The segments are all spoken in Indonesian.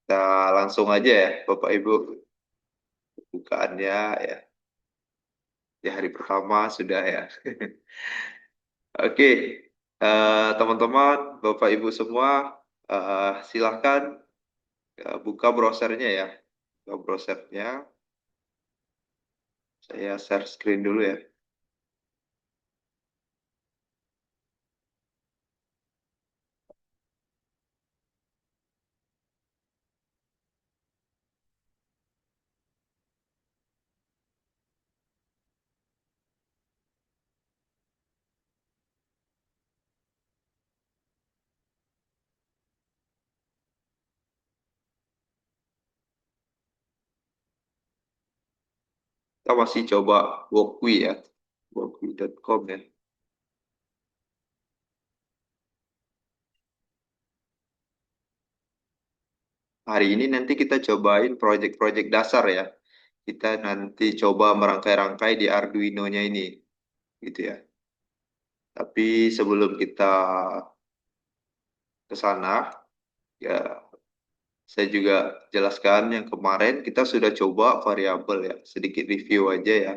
Kita langsung aja ya, Bapak Ibu, bukaannya ya. Di hari pertama sudah ya. Oke, teman-teman, Bapak Ibu semua, silahkan buka browsernya ya. Buka browsernya, saya share screen dulu ya. Kita masih coba Wokwi ya, wokwi.com ya. Hari ini nanti kita cobain project-project dasar ya. Kita nanti coba merangkai-rangkai di Arduino-nya ini, gitu ya. Tapi sebelum kita ke sana, ya saya juga jelaskan yang kemarin kita sudah coba variabel ya. Sedikit review aja ya.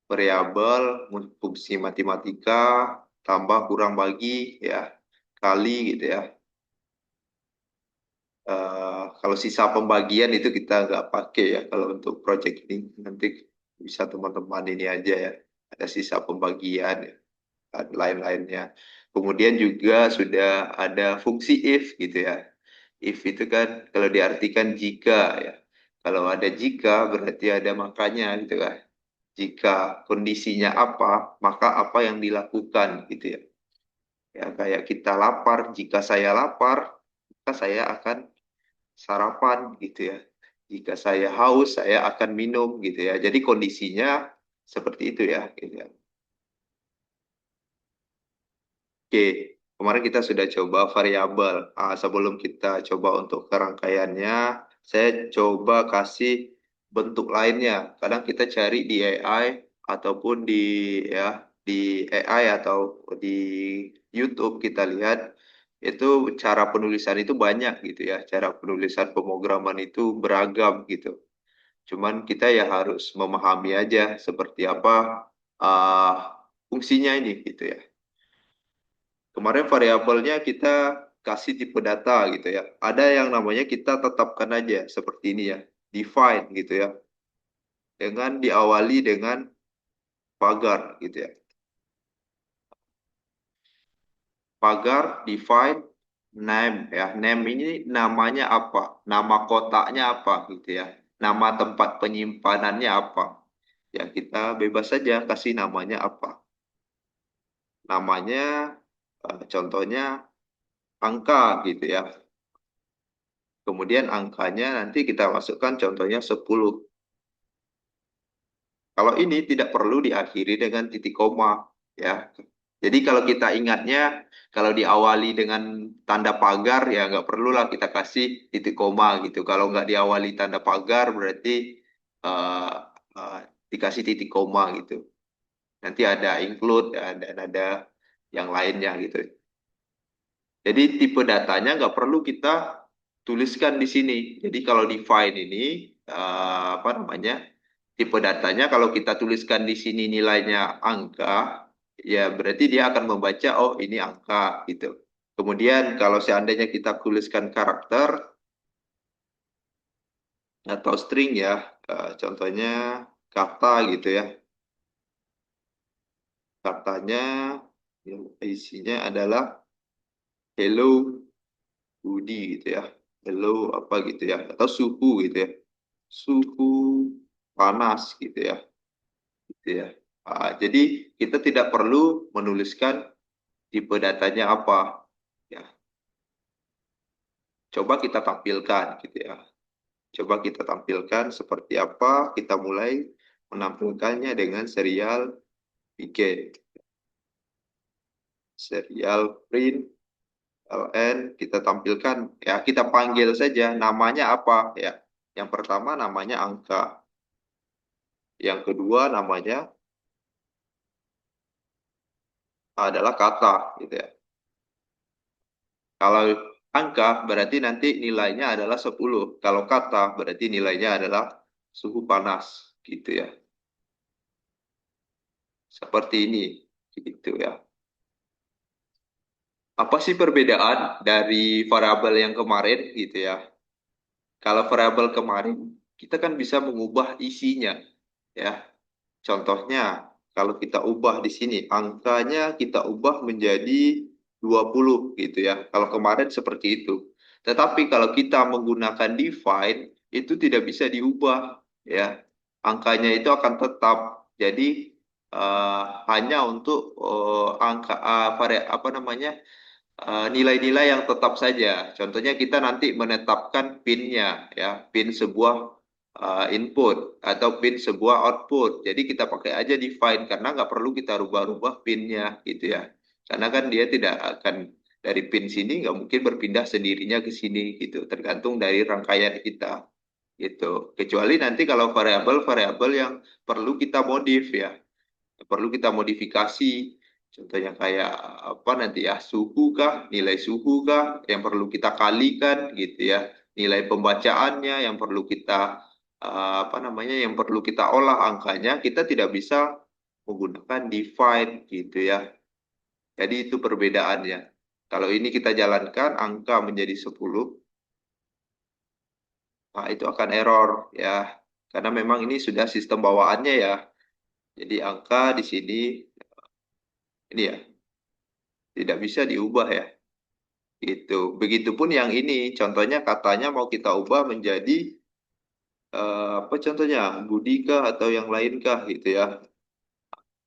Variabel, fungsi matematika, tambah kurang bagi ya, kali gitu ya. Kalau sisa pembagian itu kita nggak pakai ya kalau untuk project ini nanti bisa teman-teman ini aja ya ada sisa pembagian ya, dan lain-lainnya. Kemudian juga sudah ada fungsi if gitu ya. If itu kan kalau diartikan jika ya. Kalau ada jika berarti ada makanya gitu kan. Jika kondisinya apa, maka apa yang dilakukan gitu ya. Ya kayak kita lapar, jika saya lapar, maka saya akan sarapan gitu ya. Jika saya haus, saya akan minum gitu ya. Jadi kondisinya seperti itu ya. Gitu ya. Oke, kemarin kita sudah coba variabel. Sebelum kita coba untuk kerangkaiannya, saya coba kasih bentuk lainnya. Kadang kita cari di AI ataupun ya di AI atau di YouTube kita lihat itu cara penulisan itu banyak gitu ya. Cara penulisan pemrograman itu beragam gitu. Cuman kita ya harus memahami aja seperti apa uh, fungsinya ini gitu ya. Kemarin variabelnya kita kasih tipe data gitu ya. Ada yang namanya kita tetapkan aja seperti ini ya. Define gitu ya. Dengan diawali dengan pagar gitu ya. Pagar, define, name ya. Name ini namanya apa? Nama kotaknya apa gitu ya. Nama tempat penyimpanannya apa. Ya kita bebas saja kasih namanya apa. Namanya contohnya angka gitu ya. Kemudian angkanya nanti kita masukkan contohnya 10. Kalau ini tidak perlu diakhiri dengan titik koma ya. Jadi kalau kita ingatnya kalau diawali dengan tanda pagar ya nggak perlulah kita kasih titik koma gitu. Kalau nggak diawali tanda pagar berarti uh, uh, dikasih titik koma gitu. Nanti ada include dan ada yang lainnya gitu. Jadi tipe datanya nggak perlu kita tuliskan di sini. Jadi kalau define ini apa namanya tipe datanya kalau kita tuliskan di sini nilainya angka, ya berarti dia akan membaca oh ini angka gitu. Kemudian kalau seandainya kita tuliskan karakter atau string ya, contohnya kata gitu ya, katanya yang isinya adalah hello Budi gitu ya. Hello apa gitu ya. Atau suhu gitu ya. Suhu panas gitu ya. Gitu ya. Jadi kita tidak perlu menuliskan tipe datanya apa. Ya, coba kita tampilkan gitu ya. Coba kita tampilkan seperti apa. Kita mulai menampilkannya dengan serial begin. Serial print ln kita tampilkan ya kita panggil saja namanya apa ya. Yang pertama namanya angka. Yang kedua namanya adalah kata gitu ya. Kalau angka berarti nanti nilainya adalah 10. Kalau kata berarti nilainya adalah suhu panas gitu ya. Seperti ini gitu ya. Apa sih perbedaan dari variabel yang kemarin gitu ya? Kalau variabel kemarin kita kan bisa mengubah isinya ya. Contohnya kalau kita ubah di sini angkanya kita ubah menjadi 20 gitu ya. Kalau kemarin seperti itu. Tetapi kalau kita menggunakan divide itu tidak bisa diubah ya. Angkanya itu akan tetap. Jadi hanya untuk angka apa namanya nilai-nilai yang tetap saja. Contohnya kita nanti menetapkan PIN-nya, ya, PIN sebuah input atau PIN sebuah output. Jadi kita pakai aja define karena nggak perlu kita rubah-rubah PIN-nya, gitu ya. Karena kan dia tidak akan dari PIN sini nggak mungkin berpindah sendirinya ke sini, gitu. Tergantung dari rangkaian kita, gitu. Kecuali nanti kalau variabel-variabel yang perlu kita modif ya perlu kita modifikasi. Contohnya kayak apa nanti ya, suhu kah, nilai suhu kah yang perlu kita kalikan gitu ya. Nilai pembacaannya yang perlu kita apa namanya yang perlu kita olah angkanya, kita tidak bisa menggunakan divide gitu ya. Jadi itu perbedaannya. Kalau ini kita jalankan angka menjadi 10, nah itu akan error ya. Karena memang ini sudah sistem bawaannya ya. Jadi angka di sini ini ya tidak bisa diubah ya. Gitu. Begitupun yang ini, contohnya katanya mau kita ubah menjadi apa contohnya, Budika atau yang lainkah gitu ya.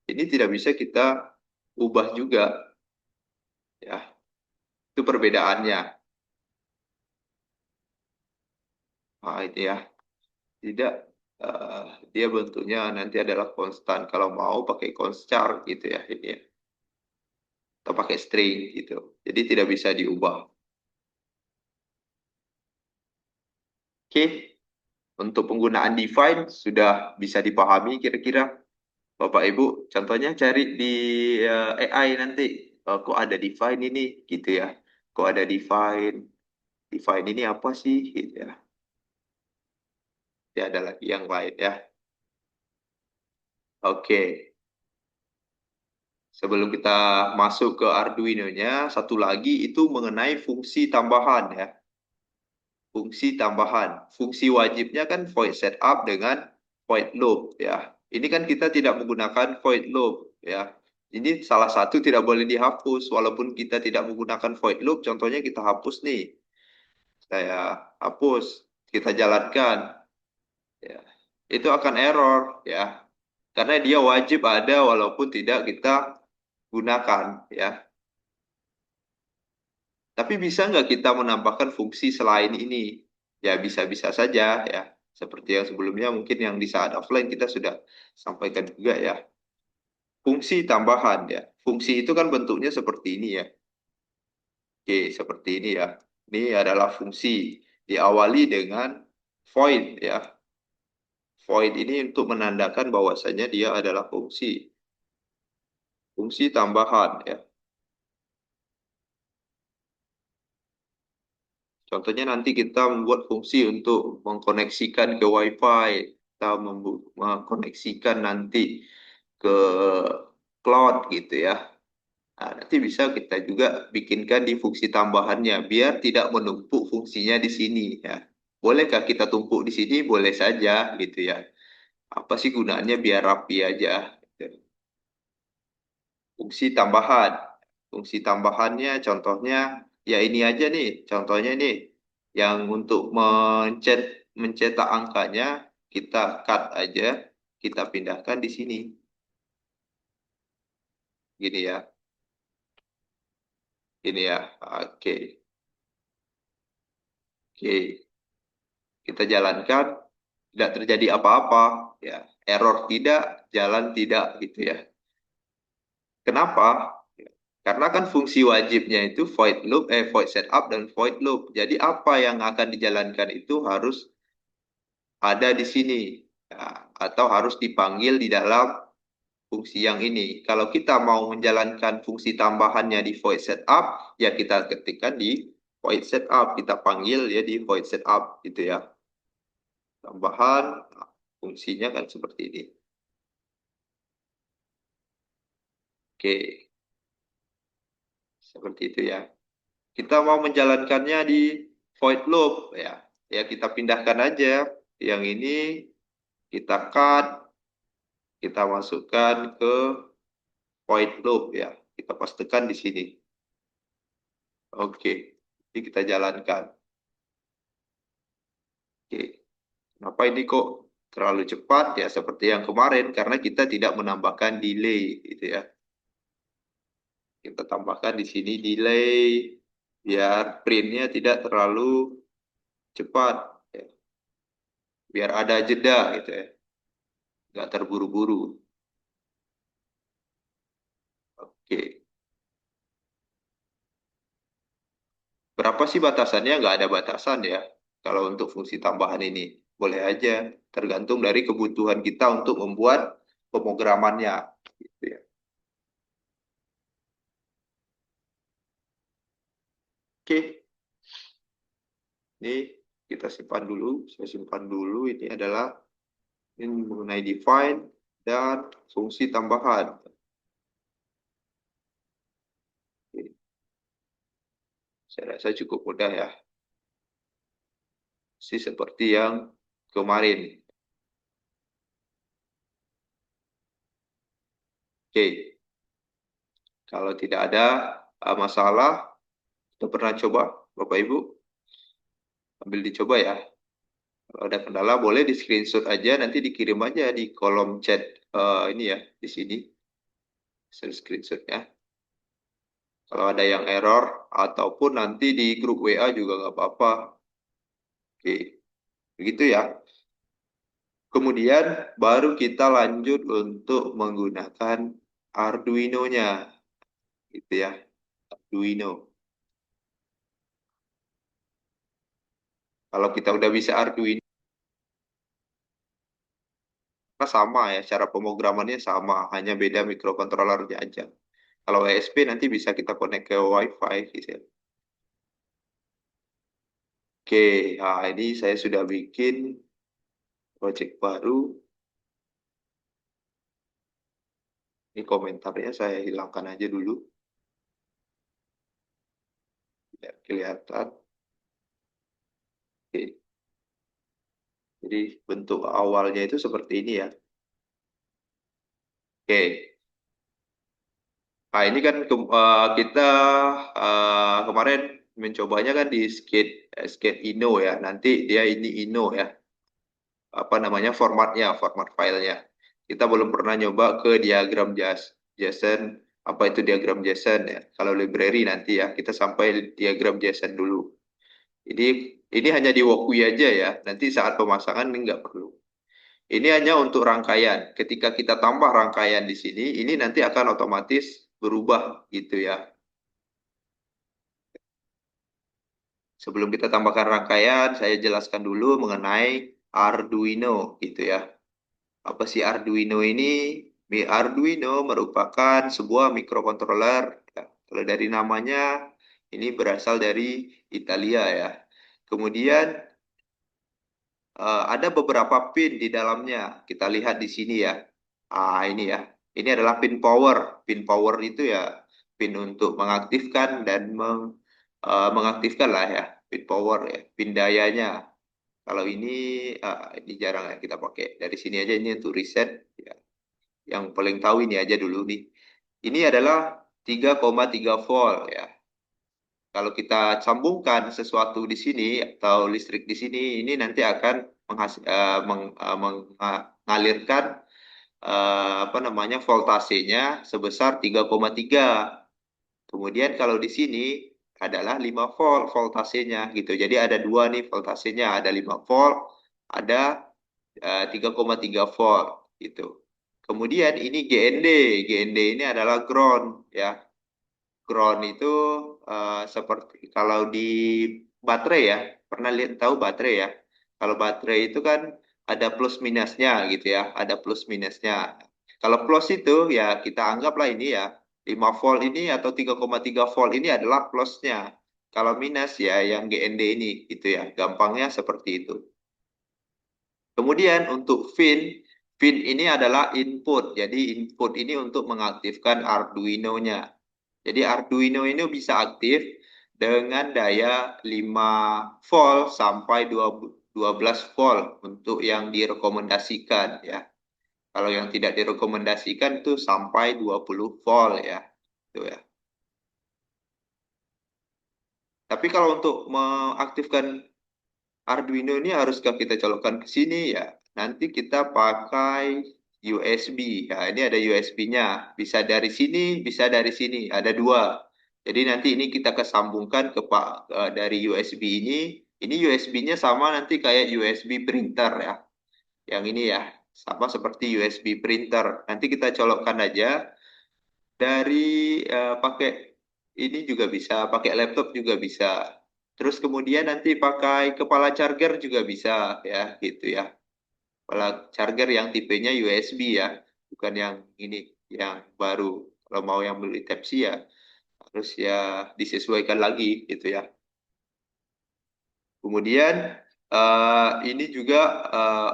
Ini tidak bisa kita ubah juga ya. Itu perbedaannya. Nah, itu ya. Tidak eh, dia bentuknya nanti adalah konstan. Kalau mau pakai const-char gitu ya ini ya. Atau pakai string gitu. Jadi tidak bisa diubah. Oke, untuk penggunaan define sudah bisa dipahami kira-kira. Bapak Ibu, contohnya cari di AI nanti, kok ada define ini, gitu ya. Kok ada define, define ini apa sih, gitu ya. Ya ada lagi yang lain ya. Oke, sebelum kita masuk ke Arduino-nya, satu lagi itu mengenai fungsi tambahan ya. Fungsi tambahan. Fungsi wajibnya kan void setup dengan void loop ya. Ini kan kita tidak menggunakan void loop ya. Ini salah satu tidak boleh dihapus walaupun kita tidak menggunakan void loop. Contohnya kita hapus nih. Saya hapus, kita jalankan ya. Itu akan error ya. Karena dia wajib ada walaupun tidak kita gunakan ya. Tapi bisa nggak kita menambahkan fungsi selain ini? Ya bisa-bisa saja ya. Seperti yang sebelumnya mungkin yang di saat offline kita sudah sampaikan juga ya. Fungsi tambahan ya. Fungsi itu kan bentuknya seperti ini ya. Oke, seperti ini ya. Ini adalah fungsi. Diawali dengan void ya. Void ini untuk menandakan bahwasanya dia adalah fungsi. Fungsi tambahan ya. Contohnya nanti kita membuat fungsi untuk mengkoneksikan ke WiFi, kita mengkoneksikan nanti ke cloud gitu ya. Nah, nanti bisa kita juga bikinkan di fungsi tambahannya biar tidak menumpuk fungsinya di sini ya. Bolehkah kita tumpuk di sini? Boleh saja gitu ya. Apa sih gunanya biar rapi aja. Gitu. Fungsi tambahan. Fungsi tambahannya contohnya ya ini aja nih. Contohnya nih yang untuk mencetak angkanya kita cut aja, kita pindahkan di sini. Gini ya. Gini ya. Oke. Oke. Kita jalankan tidak terjadi apa-apa ya. Error tidak, jalan tidak gitu ya. Kenapa? Karena kan fungsi wajibnya itu void loop, void setup dan void loop. Jadi apa yang akan dijalankan itu harus ada di sini ya, atau harus dipanggil di dalam fungsi yang ini. Kalau kita mau menjalankan fungsi tambahannya di void setup, ya kita ketikkan di void setup, kita panggil ya di void setup gitu ya. Tambahan, nah, fungsinya kan seperti ini. Oke, seperti itu ya. Kita mau menjalankannya di void loop ya. Ya kita pindahkan aja yang ini, kita cut, kita masukkan ke void loop ya. Kita pastikan di sini. Oke, jadi kita jalankan. Oke, kenapa ini kok terlalu cepat ya seperti yang kemarin karena kita tidak menambahkan delay gitu ya. Kita tambahkan di sini delay biar printnya tidak terlalu cepat ya. Biar ada jeda gitu ya, nggak terburu-buru. Oke, berapa sih batasannya? Nggak ada batasan ya. Kalau untuk fungsi tambahan ini, boleh aja. Tergantung dari kebutuhan kita untuk membuat pemrogramannya. Gitu ya. Oke, ini kita simpan dulu. Saya simpan dulu. Ini adalah ini mengenai define dan fungsi tambahan. Oke, saya rasa cukup mudah ya. Seperti yang kemarin. Oke, kalau tidak ada masalah, kita pernah coba, Bapak Ibu, ambil dicoba ya. Kalau ada kendala boleh di screenshot aja, nanti dikirim aja di kolom chat ini ya, di sini. Screenshot ya. Kalau ada yang error, ataupun nanti di grup WA juga nggak apa-apa. Oke, begitu ya. Kemudian baru kita lanjut untuk menggunakan Arduino-nya, gitu ya. Arduino. Kalau kita udah bisa Arduino, sama ya, cara pemrogramannya sama, hanya beda mikrokontrolernya aja. Kalau ESP nanti bisa kita connect ke WiFi gitu ya. Oke, nah ini saya sudah bikin project baru. Ini komentarnya saya hilangkan aja dulu. Biar kelihatan. Oke, jadi bentuk awalnya itu seperti ini ya. Oke, nah ini kan kita kemarin mencobanya kan di Skate Ino ya. Nanti dia ini Ino ya. Apa namanya format filenya. Kita belum pernah nyoba ke diagram JSON, apa itu diagram JSON ya. Kalau library nanti ya, kita sampai diagram JSON dulu. Jadi ini hanya di Wokui aja ya, nanti saat pemasangan ini nggak perlu. Ini hanya untuk rangkaian. Ketika kita tambah rangkaian di sini, ini nanti akan otomatis berubah gitu ya. Sebelum kita tambahkan rangkaian, saya jelaskan dulu mengenai Arduino gitu ya. Apa sih Arduino ini? Arduino merupakan sebuah mikrokontroler. Ya. Kalau dari namanya, ini berasal dari Italia ya. Kemudian ada beberapa pin di dalamnya. Kita lihat di sini ya. Ini ya. Ini adalah pin power. Pin power itu ya pin untuk mengaktifkan dan mengaktifkan lah ya. Pin power ya. Pin dayanya. Kalau ini jarang ya kita pakai. Dari sini aja ini untuk reset. Ya. Yang paling tahu ini aja dulu nih. Ini adalah 3,3 volt ya. Kalau kita sambungkan sesuatu di sini atau listrik di sini, ini nanti akan mengalirkan apa namanya voltasenya sebesar 3,3. Kemudian kalau di sini adalah 5 volt voltasenya gitu. Jadi ada dua nih voltasenya, ada 5 volt, ada 3,3 volt gitu. Kemudian ini GND. GND ini adalah ground ya. Ground itu seperti kalau di baterai ya, pernah lihat tahu baterai ya. Kalau baterai itu kan ada plus minusnya gitu ya, ada plus minusnya. Kalau plus itu ya kita anggaplah ini ya 5 volt ini atau 3,3 volt ini adalah plusnya. Kalau minus ya yang GND ini gitu ya. Gampangnya seperti itu. Kemudian untuk pin ini adalah input. Jadi input ini untuk mengaktifkan Arduino-nya. Jadi Arduino ini bisa aktif dengan daya 5 volt sampai 12 volt untuk yang direkomendasikan ya. Kalau yang tidak direkomendasikan itu sampai 20 volt ya. Itu ya. Tapi kalau untuk mengaktifkan Arduino ini haruskah kita colokkan ke sini ya? Nanti kita pakai USB. Ya, ini ada USB-nya. Bisa dari sini, bisa dari sini. Ada dua. Jadi nanti ini kita kesambungkan dari USB ini. Ini USB-nya sama nanti kayak USB printer ya. Yang ini ya, sama seperti USB printer. Nanti kita colokkan aja dari pakai ini juga bisa, pakai laptop juga bisa. Terus kemudian nanti pakai kepala charger juga bisa ya, gitu ya. Kepala charger yang tipenya USB ya, bukan yang ini, yang baru. Kalau mau yang beli Type C ya, harus ya disesuaikan lagi gitu ya. Kemudian ini juga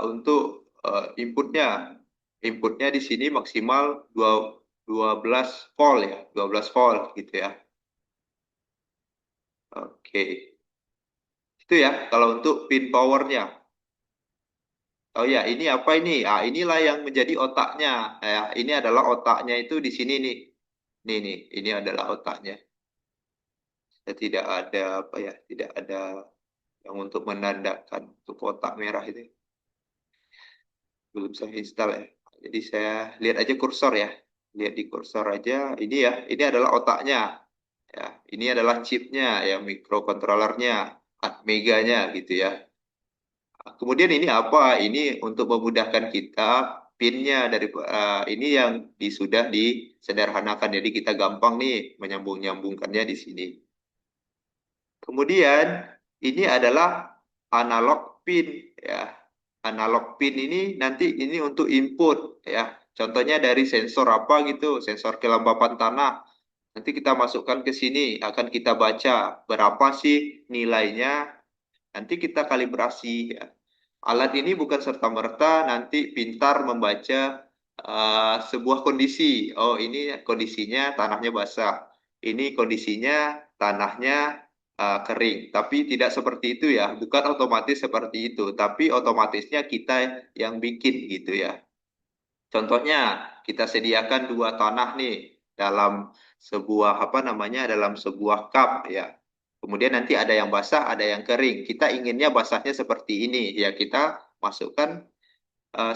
untuk inputnya. Inputnya di sini maksimal 12 volt ya, 12 volt gitu ya. Oke. Itu ya kalau untuk pin powernya. Oh ya, ini apa ini? Ah, inilah yang menjadi otaknya. Ya, ini adalah otaknya itu di sini nih. Nih, ini adalah otaknya. Tidak ada apa ya, tidak ada yang untuk menandakan untuk kotak merah itu. Belum saya install ya. Jadi saya lihat aja kursor ya. Lihat di kursor aja. Ini ya, ini adalah otaknya. Ya, ini adalah chipnya, ya microcontrollernya, Atmega-nya gitu ya. Kemudian ini apa? Ini untuk memudahkan kita pinnya dari ini yang sudah disederhanakan. Jadi kita gampang nih menyambung-nyambungkannya di sini. Kemudian ini adalah analog pin ya. Analog pin ini nanti ini untuk input ya. Contohnya dari sensor apa gitu, sensor kelembapan tanah. Nanti kita masukkan ke sini, akan kita baca berapa sih nilainya. Nanti kita kalibrasi ya. Alat ini bukan serta-merta nanti pintar membaca sebuah kondisi. Oh, ini kondisinya tanahnya basah. Ini kondisinya tanahnya kering. Tapi tidak seperti itu ya. Bukan otomatis seperti itu. Tapi otomatisnya kita yang bikin gitu ya. Contohnya, kita sediakan dua tanah nih dalam sebuah apa namanya dalam sebuah cup ya. Kemudian nanti ada yang basah, ada yang kering. Kita inginnya basahnya seperti ini ya kita masukkan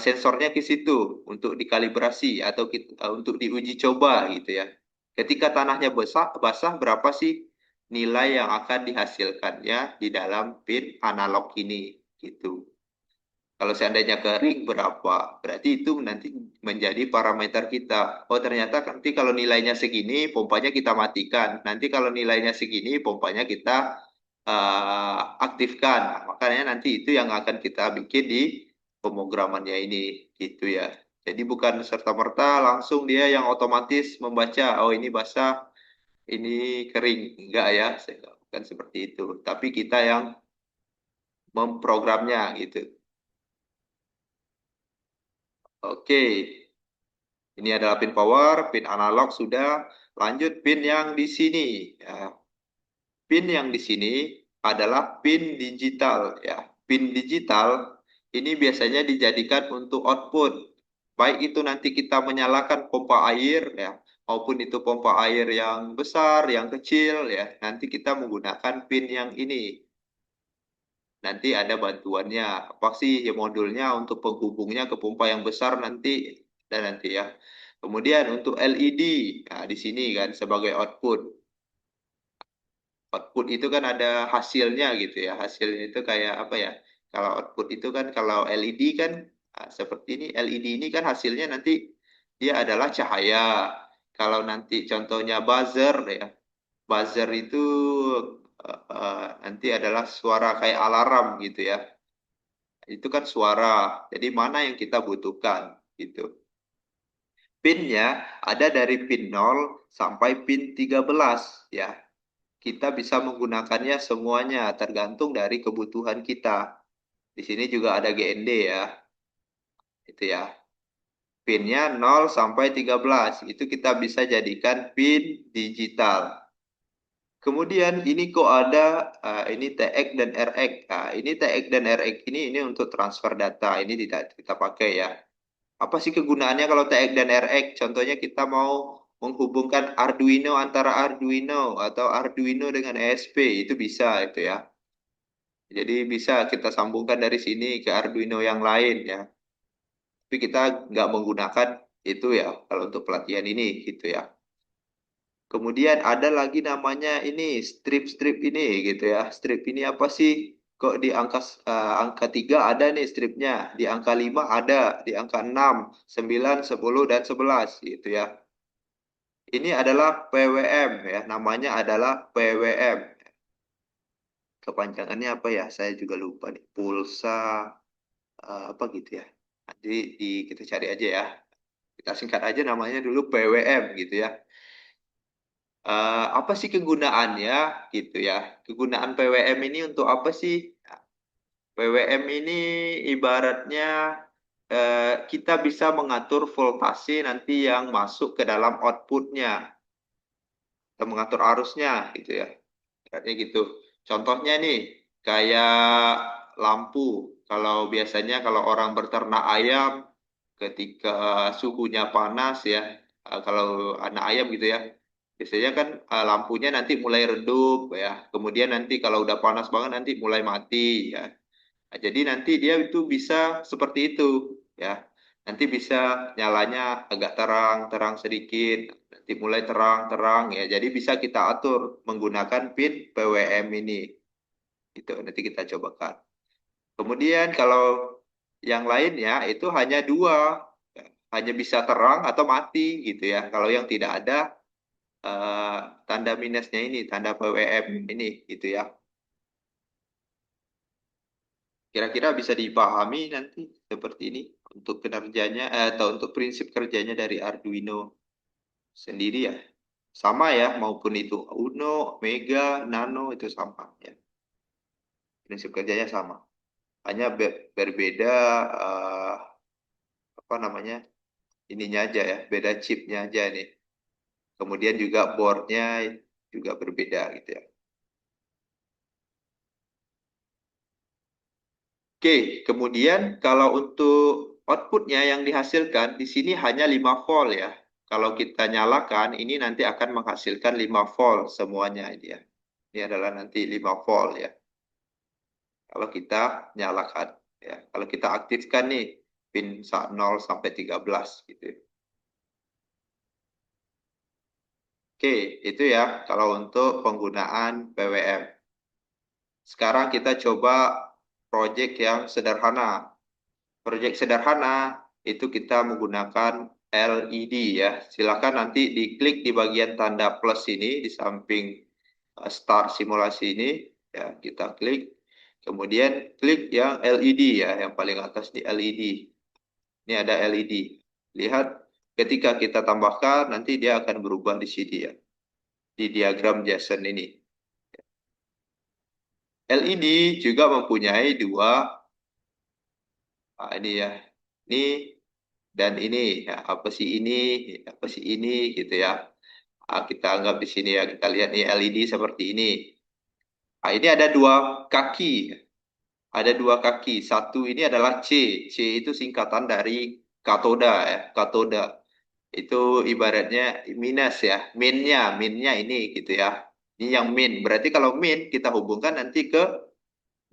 sensornya ke situ untuk dikalibrasi atau untuk diuji coba gitu ya. Ketika tanahnya basah berapa sih nilai yang akan dihasilkannya di dalam pin analog ini gitu. Kalau seandainya kering berapa? Berarti itu nanti menjadi parameter kita. Oh ternyata nanti kalau nilainya segini, pompanya kita matikan. Nanti kalau nilainya segini, pompanya kita aktifkan. Nah, makanya nanti itu yang akan kita bikin di pemrogramannya ini, gitu ya. Jadi bukan serta-merta langsung dia yang otomatis membaca. Oh ini basah, ini kering. Enggak ya, bukan seperti itu. Tapi kita yang memprogramnya gitu. Oke. Ini adalah pin power, pin analog sudah. Lanjut pin yang di sini. Ya, pin yang di sini adalah pin digital. Ya, pin digital ini biasanya dijadikan untuk output. Baik itu nanti kita menyalakan pompa air, ya, maupun itu pompa air yang besar, yang kecil, ya. Nanti kita menggunakan pin yang ini. Nanti ada bantuannya. Apa sih ya modulnya untuk penghubungnya ke pompa yang besar nanti dan nanti ya. Kemudian untuk LED, nah di sini kan sebagai output. Output itu kan ada hasilnya gitu ya. Hasilnya itu kayak apa ya? Kalau output itu kan kalau LED kan seperti ini. LED ini kan hasilnya nanti dia adalah cahaya. Kalau nanti contohnya buzzer ya. Buzzer itu nanti adalah suara kayak alarm gitu ya. Itu kan suara. Jadi mana yang kita butuhkan gitu. Pinnya ada dari pin 0 sampai pin 13 ya. kita bisa menggunakannya semuanya tergantung dari kebutuhan kita. Di sini juga ada GND ya, itu ya. Pinnya 0 sampai 13. Itu kita bisa jadikan pin digital. Kemudian ini kok ada ini TX dan RX. Nah, ini TX dan RX ini untuk transfer data. Ini tidak kita pakai ya. Apa sih kegunaannya kalau TX dan RX? Contohnya kita mau menghubungkan Arduino antara Arduino atau Arduino dengan ESP. Itu bisa itu ya. Jadi bisa kita sambungkan dari sini ke Arduino yang lain ya. Tapi kita nggak menggunakan itu ya kalau untuk pelatihan ini gitu ya. Kemudian ada lagi namanya ini strip-strip ini gitu ya. Strip ini apa sih? Kok di angka 3 ada nih stripnya, di angka 5 ada, di angka 6, 9, 10 dan 11 gitu ya. Ini adalah PWM ya, namanya adalah PWM. Kepanjangannya apa ya? Saya juga lupa nih. Pulsa apa gitu ya. Jadi kita cari aja ya. Kita singkat aja namanya dulu PWM gitu ya. Apa sih kegunaannya gitu ya? Kegunaan PWM ini untuk apa sih? PWM ini ibaratnya kita bisa mengatur voltase nanti yang masuk ke dalam outputnya, atau mengatur arusnya gitu ya. Ibaratnya gitu. Contohnya nih, kayak lampu. Kalau biasanya kalau orang berternak ayam, ketika suhunya panas ya, kalau anak ayam gitu ya, biasanya kan lampunya nanti mulai redup ya. Kemudian nanti kalau udah panas banget nanti mulai mati ya. Nah, jadi nanti dia itu bisa seperti itu ya. Nanti bisa nyalanya agak terang, terang sedikit, nanti mulai terang, terang ya. Jadi bisa kita atur menggunakan pin PWM ini. Itu nanti kita cobakan. Kemudian kalau yang lainnya itu hanya dua, ya. Hanya bisa terang atau mati gitu ya. Kalau yang tidak ada eh, tanda minusnya ini, tanda PWM ini gitu ya. Kira-kira bisa dipahami nanti seperti ini untuk kinerjanya atau untuk prinsip kerjanya dari Arduino sendiri ya. Sama ya, maupun itu Uno, Mega, Nano itu sama ya. Prinsip kerjanya sama. Hanya berbeda apa namanya? Ininya aja ya, beda chipnya aja nih. Kemudian juga boardnya juga berbeda gitu ya. Oke, kemudian kalau untuk outputnya yang dihasilkan di sini hanya 5 volt ya. Kalau kita nyalakan ini nanti akan menghasilkan 5 volt semuanya ini ya. Ini adalah nanti 5 volt ya. Kalau kita nyalakan ya. Kalau kita aktifkan nih pin 0 sampai 13 gitu. Oke, itu ya kalau untuk penggunaan PWM. Sekarang kita coba project yang sederhana. Proyek sederhana itu kita menggunakan LED ya. Silakan nanti diklik di bagian tanda plus ini di samping start simulasi ini ya, kita klik. Kemudian klik yang LED ya, yang paling atas di LED. Ini ada LED. Lihat ketika kita tambahkan nanti dia akan berubah di sini ya. Di diagram JSON ini. LED juga mempunyai dua ini ya. Ini dan ini ya, apa sih ini, apa sih ini gitu ya. Kita anggap di sini ya, kita lihat nih LED seperti ini. Ini ada dua kaki, ada dua kaki. Satu ini adalah C. C itu singkatan dari katoda ya, katoda. Itu ibaratnya minus ya, minnya ini gitu ya. Ini yang min. Berarti kalau min kita hubungkan nanti ke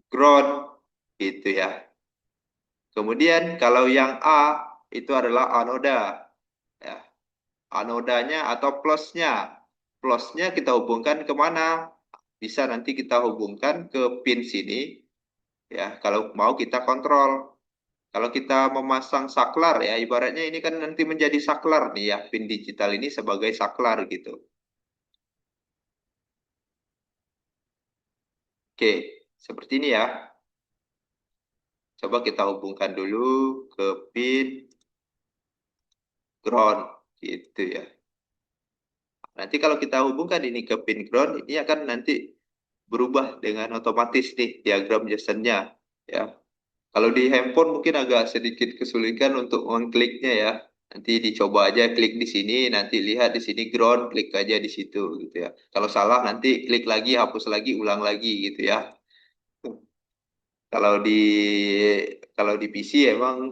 ground gitu ya. Kemudian kalau yang A itu adalah anoda ya. Anodanya atau plusnya. Plusnya kita hubungkan kemana? Bisa nanti kita hubungkan ke pin sini, ya. Kalau mau kita kontrol. Kalau kita memasang saklar ya, ibaratnya ini kan nanti menjadi saklar nih ya, pin digital ini sebagai saklar gitu. Oke, seperti ini ya. Coba kita hubungkan dulu ke pin ground gitu ya. Nanti kalau kita hubungkan ini ke pin ground, ini akan nanti berubah dengan otomatis nih diagram Jasonnya ya. Kalau di handphone mungkin agak sedikit kesulitan untuk mengkliknya ya. Nanti dicoba aja klik di sini, nanti lihat di sini ground, klik aja di situ gitu ya. Kalau salah nanti klik lagi, hapus lagi, ulang lagi gitu ya. Kalau di kalau di PC emang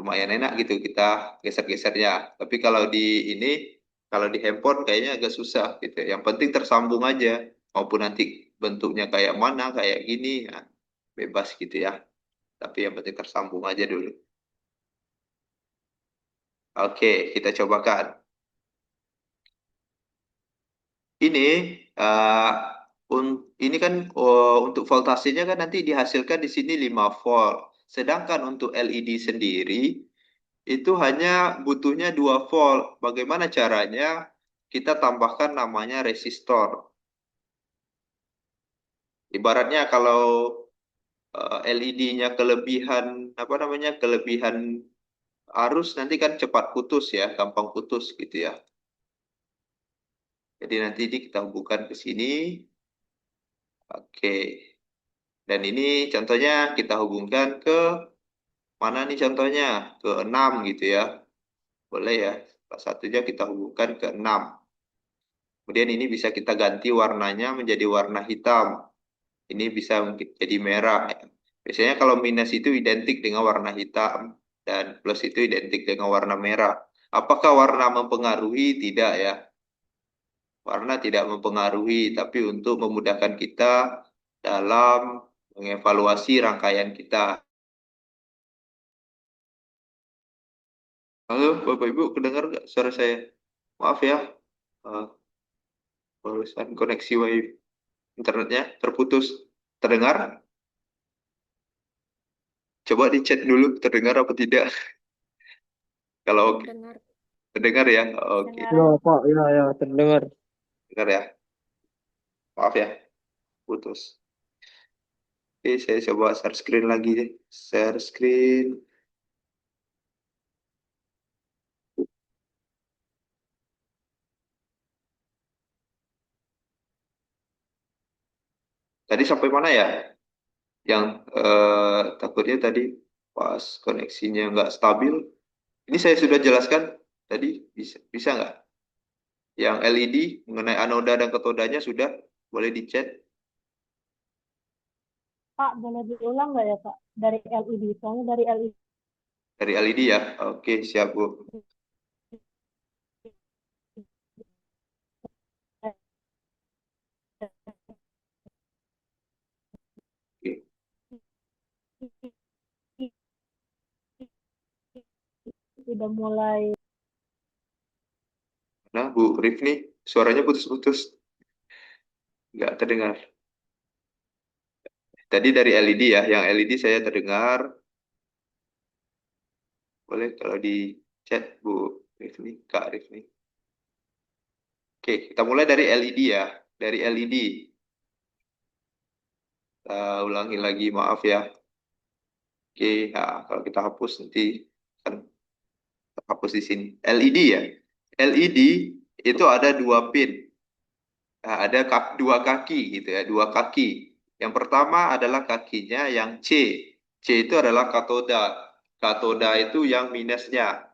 lumayan enak gitu kita geser-gesernya. Tapi kalau di ini, kalau di handphone kayaknya agak susah gitu. Yang penting tersambung aja. Maupun nanti bentuknya kayak mana, kayak gini, ya, bebas gitu ya. Tapi yang penting tersambung aja dulu. Oke, kita cobakan. Ini uh, ini kan untuk voltasenya kan nanti dihasilkan di sini 5 volt. Sedangkan untuk LED sendiri itu hanya butuhnya 2 volt. Bagaimana caranya? Kita tambahkan namanya resistor. Ibaratnya kalau LED-nya kelebihan apa namanya? Kelebihan arus nanti kan cepat putus ya, gampang putus gitu ya. Jadi nanti ini kita hubungkan ke sini. Oke. Dan ini contohnya kita hubungkan ke mana nih contohnya? Ke 6 gitu ya. Boleh ya. Salah satunya kita hubungkan ke 6. Kemudian ini bisa kita ganti warnanya menjadi warna hitam. Ini bisa jadi merah. Biasanya kalau minus itu identik dengan warna hitam dan plus itu identik dengan warna merah. Apakah warna mempengaruhi? Tidak ya. Warna tidak mempengaruhi, tapi untuk memudahkan kita dalam mengevaluasi rangkaian kita. Halo, Bapak Ibu, kedengar nggak suara saya? Maaf ya, eh, barusan koneksi wifi internetnya terputus. Terdengar? Coba dicek dulu, terdengar apa tidak? Kalau oke, Dengar, terdengar ya? Oke, dengar. Ya, Pak, ya, ya, terdengar. dengar ya. Maaf ya, putus. Oke, saya coba share screen lagi deh. Share screen. Tadi sampai mana ya? Yang takutnya tadi pas koneksinya nggak stabil. Ini saya sudah jelaskan tadi, bisa nggak? Yang LED mengenai anoda dan katodanya sudah boleh dicet Pak, boleh diulang nggak ya, Pak? Dari LED, soalnya dari LED. dari LED ya. Oke, siap Bu. Oke. Udah mulai. Nah, Bu Rifni, suaranya putus-putus, nggak terdengar. Tadi dari LED ya, yang LED saya terdengar. Boleh kalau di chat Bu Rifni, Kak Rifni. Oke, kita mulai dari LED ya. Dari LED. Kita ulangi lagi, maaf ya. Oke, nah, kalau kita hapus nanti kan hapus di sini. LED ya. LED itu ada dua pin. Nah, ada dua kaki gitu ya, dua kaki. Yang pertama adalah kakinya yang C. C itu adalah katoda. Katoda itu yang minusnya.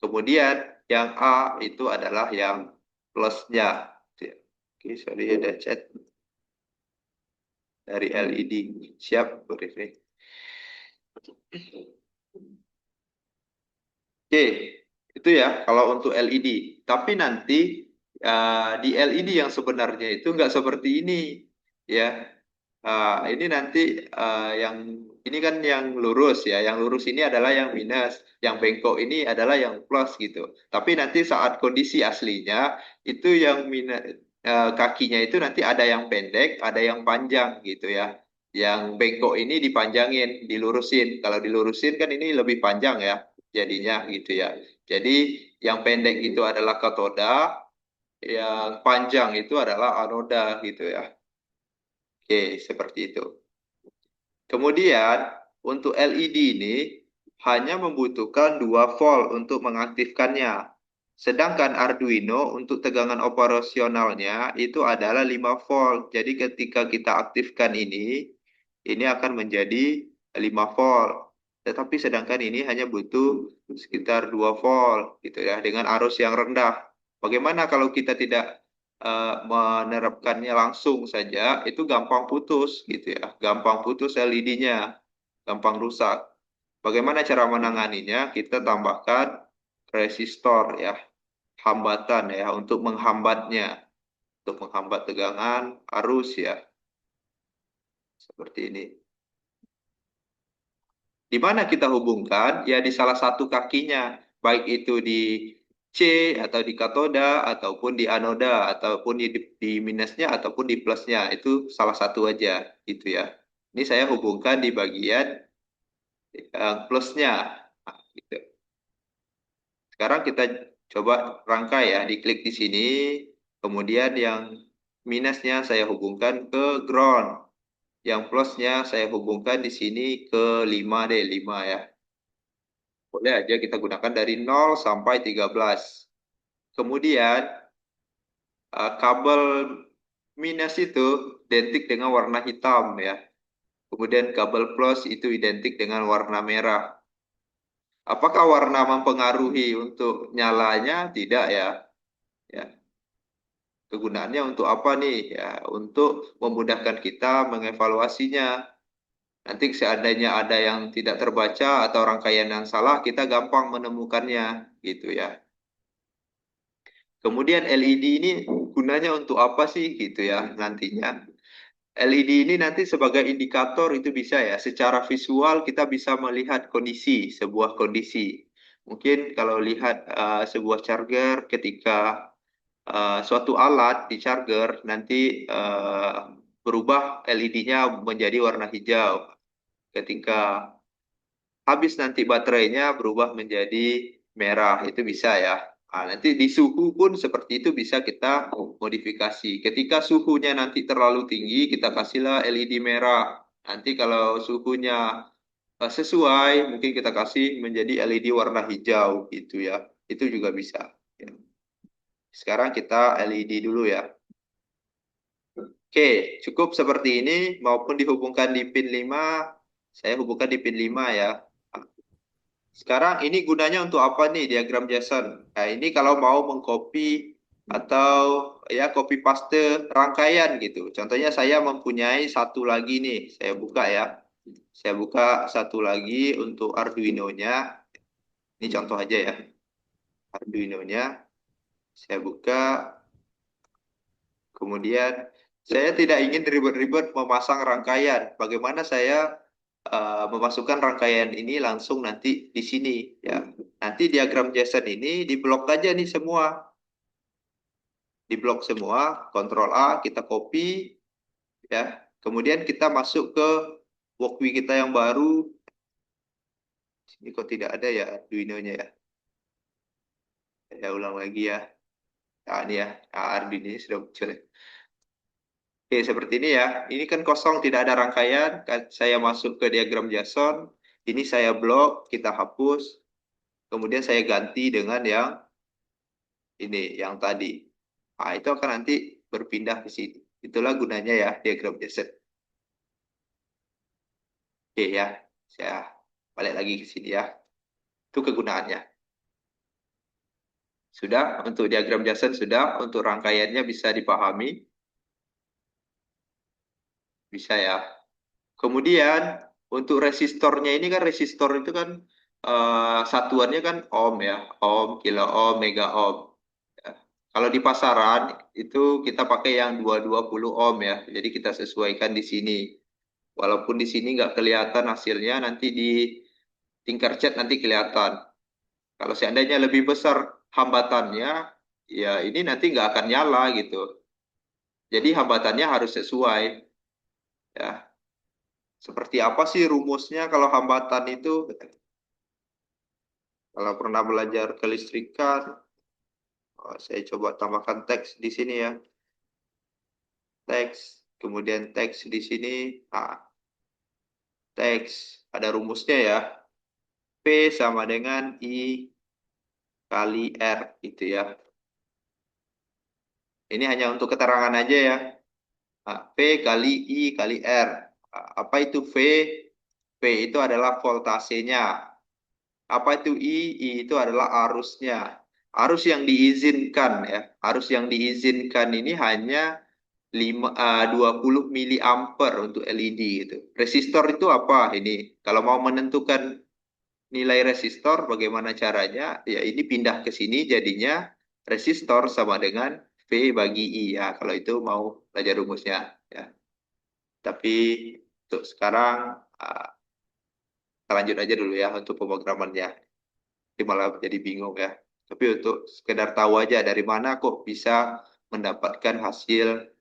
Kemudian yang A itu adalah yang plusnya. Oke, sorry ada chat dari LED. Siap, Bu Rifni. Oke, itu ya kalau untuk LED. Tapi nanti di LED yang sebenarnya itu nggak seperti ini, ya. Ini nanti yang ini kan yang lurus ya, yang lurus ini adalah yang minus, yang bengkok ini adalah yang plus gitu. Tapi nanti saat kondisi aslinya itu yang minus kakinya itu nanti ada yang pendek, ada yang panjang gitu ya. Yang bengkok ini dipanjangin, dilurusin. Kalau dilurusin kan ini lebih panjang ya, jadinya gitu ya. Jadi yang pendek itu adalah katoda, yang panjang itu adalah anoda gitu ya. Oke, seperti itu. Kemudian untuk LED ini hanya membutuhkan 2 volt untuk mengaktifkannya. Sedangkan Arduino untuk tegangan operasionalnya itu adalah 5 volt. Jadi ketika kita aktifkan ini akan menjadi 5 volt. Tetapi sedangkan ini hanya butuh sekitar 2 volt gitu ya dengan arus yang rendah. Bagaimana kalau kita tidak menerapkannya langsung saja, itu gampang putus gitu ya. Gampang putus LED-nya, gampang rusak. Bagaimana cara menanganinya? Kita tambahkan resistor ya, hambatan ya untuk menghambatnya, untuk menghambat tegangan arus ya, seperti ini. Di mana kita hubungkan? Ya di salah satu kakinya, baik itu di C atau di katoda ataupun di anoda ataupun di minusnya ataupun di plusnya, itu salah satu aja gitu ya. Ini saya hubungkan di bagian plusnya. Nah, gitu. Sekarang kita coba rangkai ya, diklik di sini, kemudian yang minusnya saya hubungkan ke ground, yang plusnya saya hubungkan di sini ke 5 deh, 5 ya. Boleh aja kita gunakan dari 0 sampai 13. Kemudian kabel minus itu identik dengan warna hitam ya. Kemudian kabel plus itu identik dengan warna merah. Apakah warna mempengaruhi untuk nyalanya? Tidak ya. Ya, kegunaannya untuk apa nih? Ya, untuk memudahkan kita mengevaluasinya. Nanti seandainya ada yang tidak terbaca atau rangkaian yang salah, kita gampang menemukannya, gitu ya. Kemudian LED ini gunanya untuk apa sih, gitu ya, nantinya. LED ini nanti sebagai indikator itu bisa ya, secara visual kita bisa melihat kondisi, sebuah kondisi. Mungkin kalau lihat sebuah charger ketika suatu alat di charger nanti berubah LED-nya menjadi warna hijau. Ketika habis nanti baterainya berubah menjadi merah, itu bisa ya. Nah, nanti di suhu pun seperti itu bisa kita modifikasi. Ketika suhunya nanti terlalu tinggi, kita kasihlah LED merah. Nanti kalau suhunya sesuai, mungkin kita kasih menjadi LED warna hijau gitu ya. Itu juga bisa. Ya. Sekarang kita LED dulu ya. Oke, cukup seperti ini maupun dihubungkan di pin 5. Saya hubungkan di pin 5 ya. Sekarang ini gunanya untuk apa nih diagram JSON? Nah, ini kalau mau mengcopy atau ya copy paste rangkaian gitu. Contohnya saya mempunyai satu lagi nih, saya buka ya. Saya buka satu lagi untuk Arduino-nya. Ini contoh aja ya. Arduino-nya saya buka. Kemudian saya tidak ingin ribet-ribet memasang rangkaian. Bagaimana saya memasukkan rangkaian ini langsung nanti di sini ya. Nanti diagram JSON ini diblok aja nih semua. Diblok semua, Ctrl A, kita copy ya. Kemudian kita masuk ke walkthrough kita yang baru. Ini kok tidak ada ya Arduino-nya ya. Saya ulang lagi ya. Nah, ini ya, nah, Arduino ini sudah muncul. Oke, seperti ini ya. Ini kan kosong, tidak ada rangkaian. Saya masuk ke diagram JSON. Ini saya blok, kita hapus. Kemudian saya ganti dengan yang ini, yang tadi. Nah, itu akan nanti berpindah ke sini. Itulah gunanya ya diagram JSON. Oke ya, saya balik lagi ke sini ya. Itu kegunaannya. Sudah, untuk diagram JSON sudah, untuk rangkaiannya bisa dipahami. Bisa ya. Kemudian untuk resistornya ini kan resistor itu kan satuannya kan ohm ya, ohm, kilo ohm, mega ohm. Ya. Kalau di pasaran itu kita pakai yang 220 ohm ya, jadi kita sesuaikan di sini. Walaupun di sini nggak kelihatan hasilnya, nanti di tingkat chat nanti kelihatan. Kalau seandainya lebih besar hambatannya, ya ini nanti nggak akan nyala gitu. Jadi hambatannya harus sesuai ya. Seperti apa sih rumusnya kalau hambatan itu? Kalau pernah belajar kelistrikan, saya coba tambahkan teks di sini ya. Teks, kemudian teks di sini. Nah, teks, ada rumusnya ya. P sama dengan I kali R gitu ya. Ini hanya untuk keterangan aja ya. Nah, V kali I kali R. Apa itu V? V itu adalah voltasenya. Apa itu I? I itu adalah arusnya. Arus yang diizinkan ya. Arus yang diizinkan ini hanya 20 miliampere untuk LED gitu. Resistor itu apa ini? Kalau mau menentukan nilai resistor bagaimana caranya? Ya ini pindah ke sini jadinya resistor sama dengan V bagi I ya. Kalau itu mau belajar rumusnya ya. Tapi untuk sekarang ah, kita lanjut aja dulu ya untuk pemrogramannya. Ini malah jadi bingung ya. Tapi untuk sekedar tahu aja dari mana kok bisa mendapatkan hasil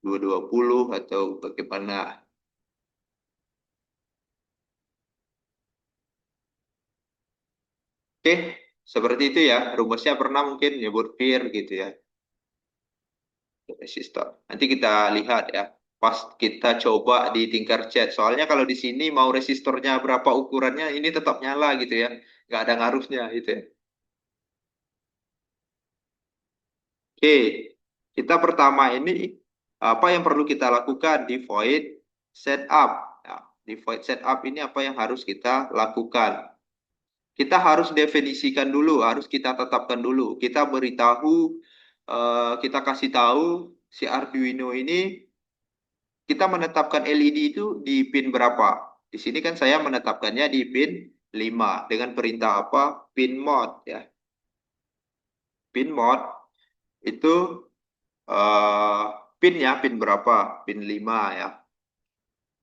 220 atau bagaimana. Oke, seperti itu ya. Rumusnya pernah mungkin nyebut VIR gitu ya. Resistor. Nanti kita lihat ya. Pas kita coba di Tinkercad. Soalnya kalau di sini mau resistornya berapa ukurannya, ini tetap nyala gitu ya. Nggak ada ngaruhnya gitu ya. Oke, kita pertama ini apa yang perlu kita lakukan di void setup. Ya, di void setup ini apa yang harus kita lakukan? Kita harus definisikan dulu, harus kita tetapkan dulu. Kita beritahu, kita kasih tahu si Arduino ini kita menetapkan LED itu di pin berapa. Di sini kan saya menetapkannya di pin 5 dengan perintah apa? Pin mode ya. Pin mode itu eh pinnya pin berapa? Pin 5 ya.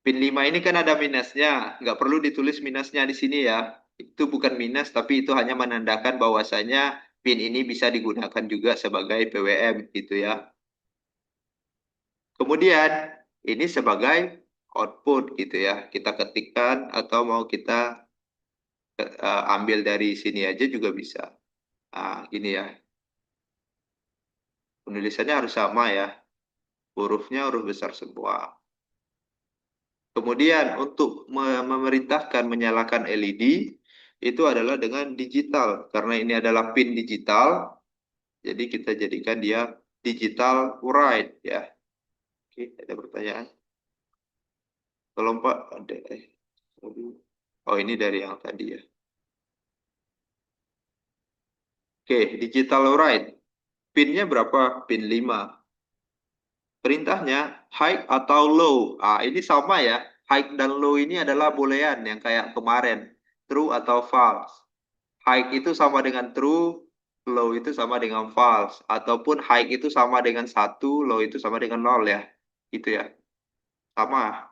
Pin 5 ini kan ada minusnya, nggak perlu ditulis minusnya di sini ya. Itu bukan minus, tapi itu hanya menandakan bahwasanya pin ini bisa digunakan juga sebagai PWM gitu ya. Kemudian ini sebagai output gitu ya. Kita ketikkan atau mau kita ambil dari sini aja juga bisa. Nah, gini ya. Penulisannya harus sama ya. Hurufnya huruf besar semua. Kemudian untuk memerintahkan menyalakan LED itu adalah dengan digital karena ini adalah pin digital. Jadi kita jadikan dia digital write ya. Oke, ada pertanyaan? Tolong Pak, ada aduh. Oh, ini dari yang tadi ya. Oke, digital write. Pinnya berapa? Pin 5. Perintahnya high atau low. Ah, ini sama ya. High dan low ini adalah boolean yang kayak kemarin. True atau false. High itu sama dengan true, low itu sama dengan false. Ataupun high itu sama dengan satu, low itu sama dengan nol ya. Gitu ya. Sama.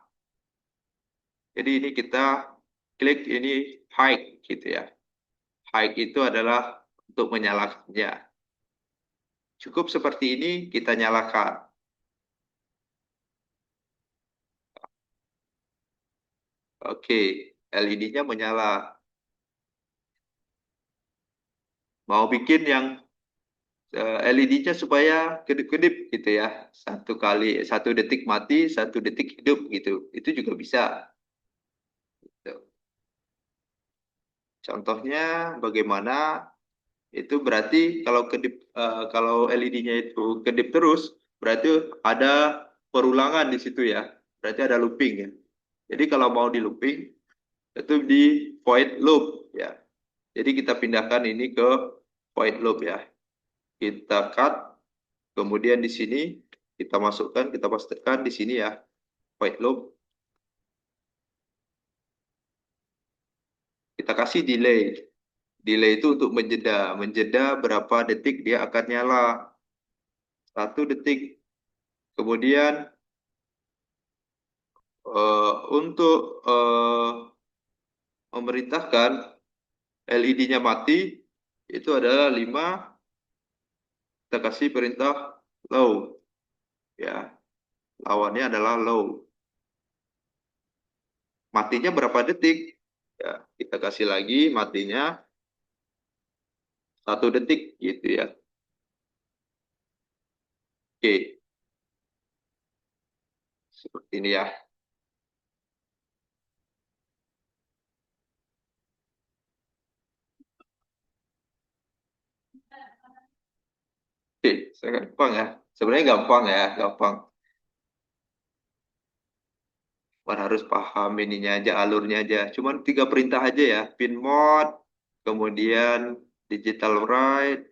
Jadi ini kita klik ini high gitu ya. High itu adalah untuk menyalakannya. Cukup seperti ini kita nyalakan. Oke, LED-nya menyala. Mau bikin yang LED-nya supaya kedip-kedip gitu ya. Satu kali, 1 detik mati, 1 detik hidup gitu. Itu juga bisa. Gitu. Contohnya bagaimana? Itu berarti kalau kedip, kalau LED-nya itu kedip terus, berarti ada perulangan di situ ya. Berarti ada looping ya. Jadi kalau mau di looping, itu di void loop ya. Jadi kita pindahkan ini ke void loop ya. Kita cut, kemudian di sini kita masukkan, kita pastikan di sini ya, void loop. Kita kasih delay. Delay itu untuk menjeda. Menjeda berapa detik dia akan nyala. 1 detik. Kemudian untuk memerintahkan LED-nya mati, itu adalah 5. Kita kasih perintah low. Ya, lawannya adalah low. Matinya berapa detik? Ya, kita kasih lagi matinya 1 detik gitu ya. Oke, seperti ini ya. Gampang ya. Sebenarnya gampang ya, gampang. Cuman harus paham ininya aja, alurnya aja. Cuman 3 perintah aja ya. Pin mode, kemudian digital write,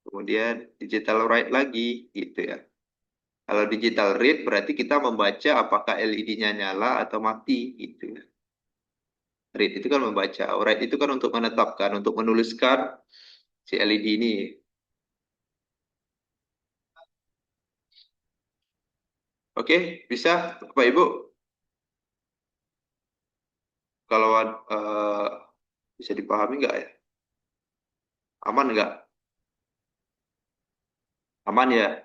kemudian digital write lagi, gitu ya. Kalau digital read berarti kita membaca apakah LED-nya nyala atau mati, gitu ya. Read itu kan membaca, write itu kan untuk menetapkan, untuk menuliskan si LED ini. Oke, bisa Bapak Ibu? Kalau bisa dipahami nggak ya? Aman nggak? Aman ya?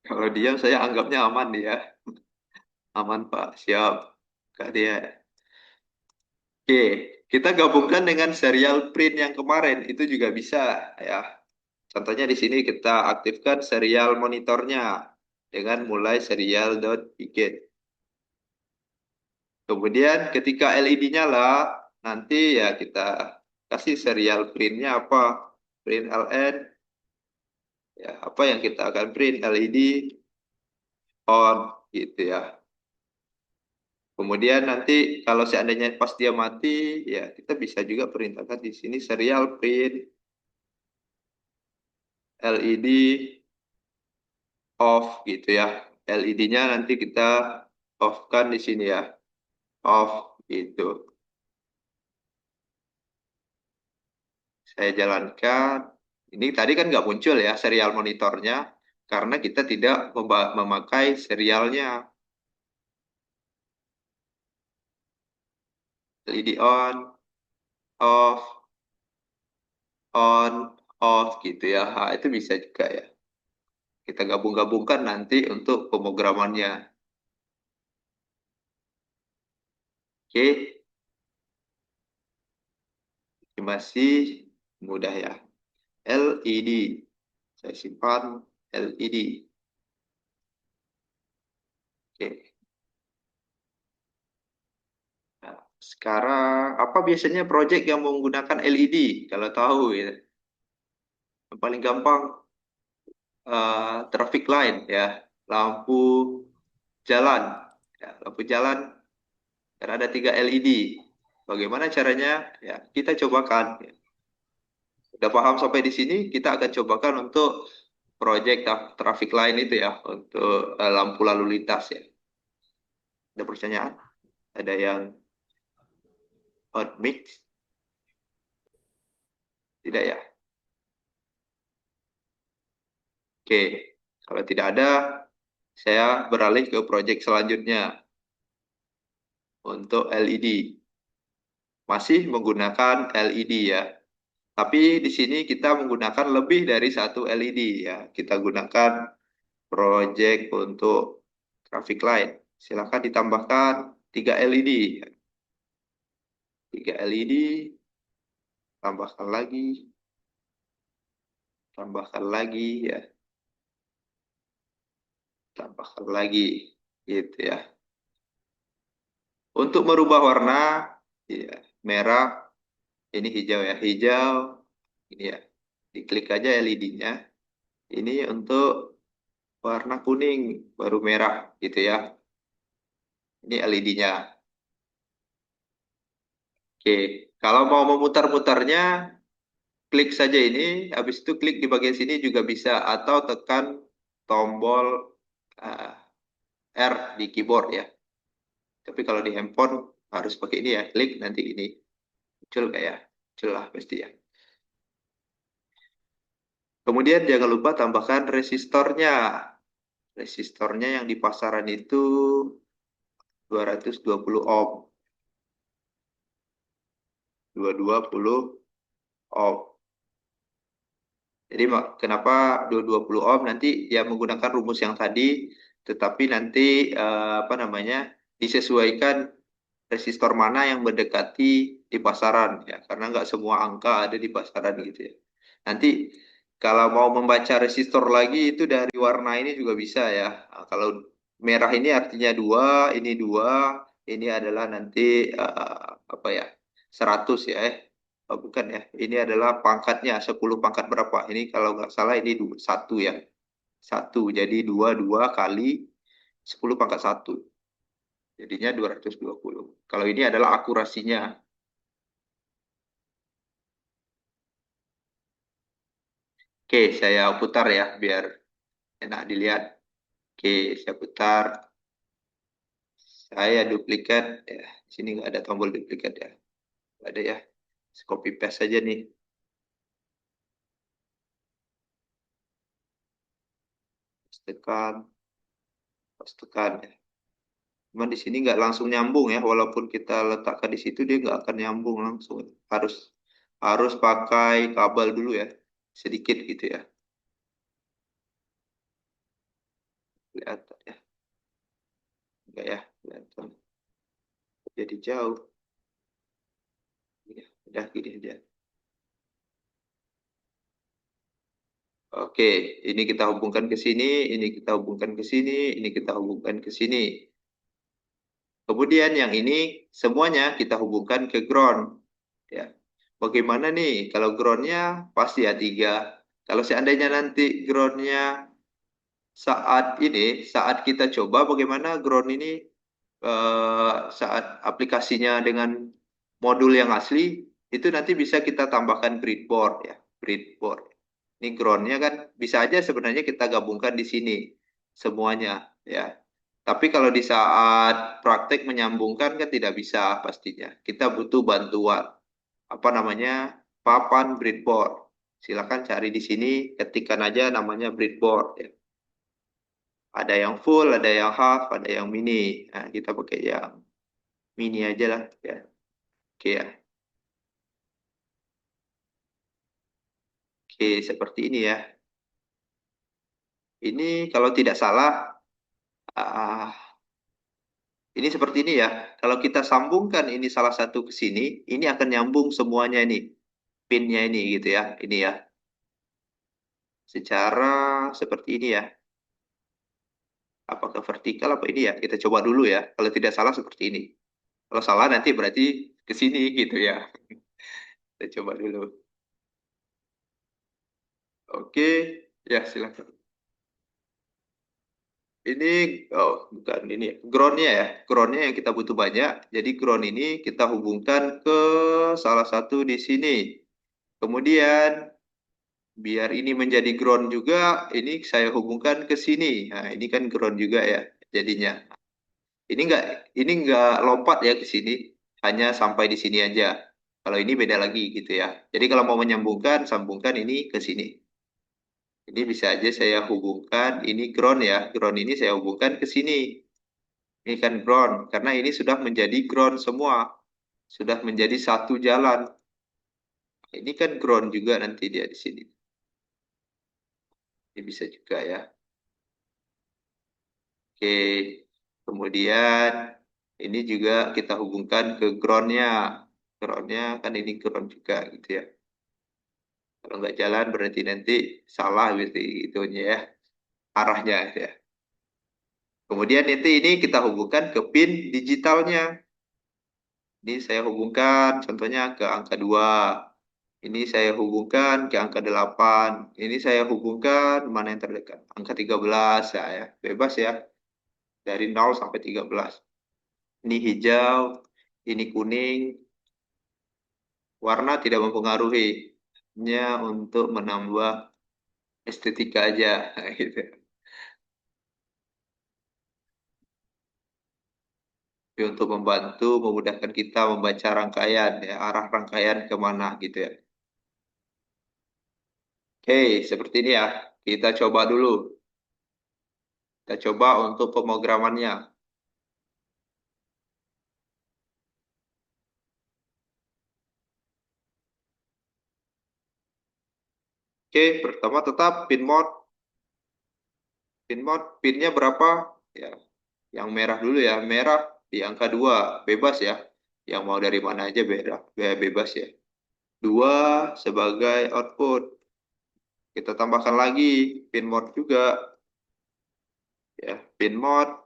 Kalau diam saya anggapnya aman ya. Aman Pak, siap. Kak dia. Oke, kita gabungkan dengan serial print yang kemarin. Itu juga bisa ya. Contohnya di sini kita aktifkan serial monitornya dengan mulai serial dot begin. Kemudian ketika LED nyala, nanti ya kita kasih serial printnya apa? Print LN, ya apa yang kita akan print LED on gitu ya. Kemudian nanti kalau seandainya pas dia mati, ya kita bisa juga perintahkan di sini serial print LED off gitu ya. LED-nya nanti kita off-kan di sini ya. Off gitu. Saya jalankan. Ini tadi kan nggak muncul ya serial monitornya karena kita tidak memakai serialnya. LED off, on, off gitu ya. Ha, itu bisa juga ya. Kita gabung-gabungkan nanti untuk pemrogramannya. Oke, ini masih mudah ya. LED. Saya simpan LED. Oke. Nah, sekarang apa biasanya project yang menggunakan LED? Kalau tahu ya. Yang paling gampang traffic light ya, lampu jalan. Ya, lampu jalan dan ada 3 LED. Bagaimana caranya? Ya, kita cobakan. Ya. Sudah paham sampai di sini, kita akan cobakan untuk project traffic light itu ya, untuk lampu lalu lintas ya. Ada pertanyaan? Ada yang on mix? Tidak ya? Oke, kalau tidak ada, saya beralih ke project selanjutnya untuk LED. Masih menggunakan LED ya. Tapi di sini kita menggunakan lebih dari satu LED ya. Kita gunakan project untuk traffic light. Silakan ditambahkan 3 LED. 3 LED, tambahkan lagi ya, tambahkan lagi gitu ya. Untuk merubah warna ya, merah, ini hijau ya, hijau ini ya. Diklik aja LED-nya. Ini untuk warna kuning baru merah gitu ya. Ini LED-nya. Oke, kalau mau memutar-mutarnya, klik saja ini, habis itu klik di bagian sini juga bisa, atau tekan tombol eh, R di keyboard ya. Tapi kalau di handphone harus pakai ini ya, klik nanti ini muncul kayak muncul lah pasti ya. Kemudian jangan lupa tambahkan resistornya. Resistornya yang di pasaran itu 220 ohm, 220 ohm. Jadi kenapa 220 ohm? Nanti ya menggunakan rumus yang tadi, tetapi nanti apa namanya disesuaikan resistor mana yang mendekati di pasaran ya, karena nggak semua angka ada di pasaran gitu ya. Nanti kalau mau membaca resistor lagi itu dari warna ini juga bisa ya. Nah, kalau merah ini artinya dua, ini adalah nanti apa ya 100 ya. Oh, bukan ya. Ini adalah pangkatnya 10 pangkat berapa? Ini kalau nggak salah ini 1 ya. 1. Jadi 2 kali 10 pangkat 1. Jadinya 220. Kalau ini adalah akurasinya. Oke, saya putar ya biar enak dilihat. Oke, saya putar. Saya duplikat. Ya, di sini nggak ada tombol duplikat ya. Nggak ada ya. Copy paste saja nih. Pastekan, pastekan ya. Cuman di sini nggak langsung nyambung ya. Walaupun kita letakkan di situ dia nggak akan nyambung langsung. Harus harus pakai kabel dulu ya. Sedikit gitu ya. Kelihatan ya. Enggak ya. Kelihatan. Jadi jauh. Ya, udah gini aja. Oke, ini kita hubungkan ke sini, ini kita hubungkan ke sini, ini kita hubungkan ke sini. Kemudian yang ini semuanya kita hubungkan ke ground. Ya. Bagaimana nih? Kalau groundnya pasti ya 3. Kalau seandainya nanti groundnya saat kita coba bagaimana ground ini saat aplikasinya dengan modul yang asli, itu nanti bisa kita tambahkan breadboard ya, breadboard. Ini groundnya kan bisa aja sebenarnya kita gabungkan di sini semuanya ya. Tapi kalau di saat praktek menyambungkan kan tidak bisa pastinya. Kita butuh bantuan apa namanya papan breadboard. Silakan cari di sini, ketikkan aja namanya breadboard ya. Ada yang full, ada yang half, ada yang mini. Nah, kita pakai yang mini aja lah ya. Oke ya. Oke, seperti ini ya. Ini kalau tidak salah, ah, ini seperti ini ya. Kalau kita sambungkan ini salah satu ke sini, ini akan nyambung semuanya ini, pinnya ini gitu ya. Ini ya. Secara seperti ini ya. Apakah vertikal apa ini ya? Kita coba dulu ya. Kalau tidak salah seperti ini. Kalau salah nanti berarti ke sini gitu ya. Kita coba dulu. Oke, ya silakan. Ini, oh bukan ini, groundnya ya. Groundnya yang kita butuh banyak. Jadi ground ini kita hubungkan ke salah satu di sini. Kemudian biar ini menjadi ground juga, ini saya hubungkan ke sini. Nah, ini kan ground juga ya jadinya. Ini nggak lompat ya ke sini, hanya sampai di sini aja. Kalau ini beda lagi gitu ya. Jadi kalau mau menyambungkan, sambungkan ini ke sini. Ini bisa aja saya hubungkan, ini ground ya. Ground ini saya hubungkan ke sini. Ini kan ground, karena ini sudah menjadi ground semua. Sudah menjadi satu jalan. Ini kan ground juga nanti dia di sini. Ini bisa juga ya. Oke, kemudian ini juga kita hubungkan ke groundnya. Groundnya kan ini ground juga gitu ya. Kalau nggak jalan berarti nanti salah gitu itunya ya, arahnya ya. Kemudian nanti ini kita hubungkan ke pin digitalnya. Ini saya hubungkan contohnya ke angka 2. Ini saya hubungkan ke angka 8. Ini saya hubungkan mana yang terdekat? Angka 13 ya, ya. Bebas ya. Dari 0 sampai 13. Ini hijau, ini kuning. Warna tidak mempengaruhi. Hanya untuk menambah estetika aja gitu. Tapi untuk membantu memudahkan kita membaca rangkaian ya, arah rangkaian kemana gitu ya. Oke, seperti ini ya. Kita coba dulu. Kita coba untuk pemrogramannya. Oke, pertama tetap pin mode. Pin mode, pinnya berapa? Ya, yang merah dulu ya. Merah di angka 2, bebas ya. Yang mau dari mana aja bebas ya. 2 sebagai output. Kita tambahkan lagi pin mode juga. Ya, pin mode.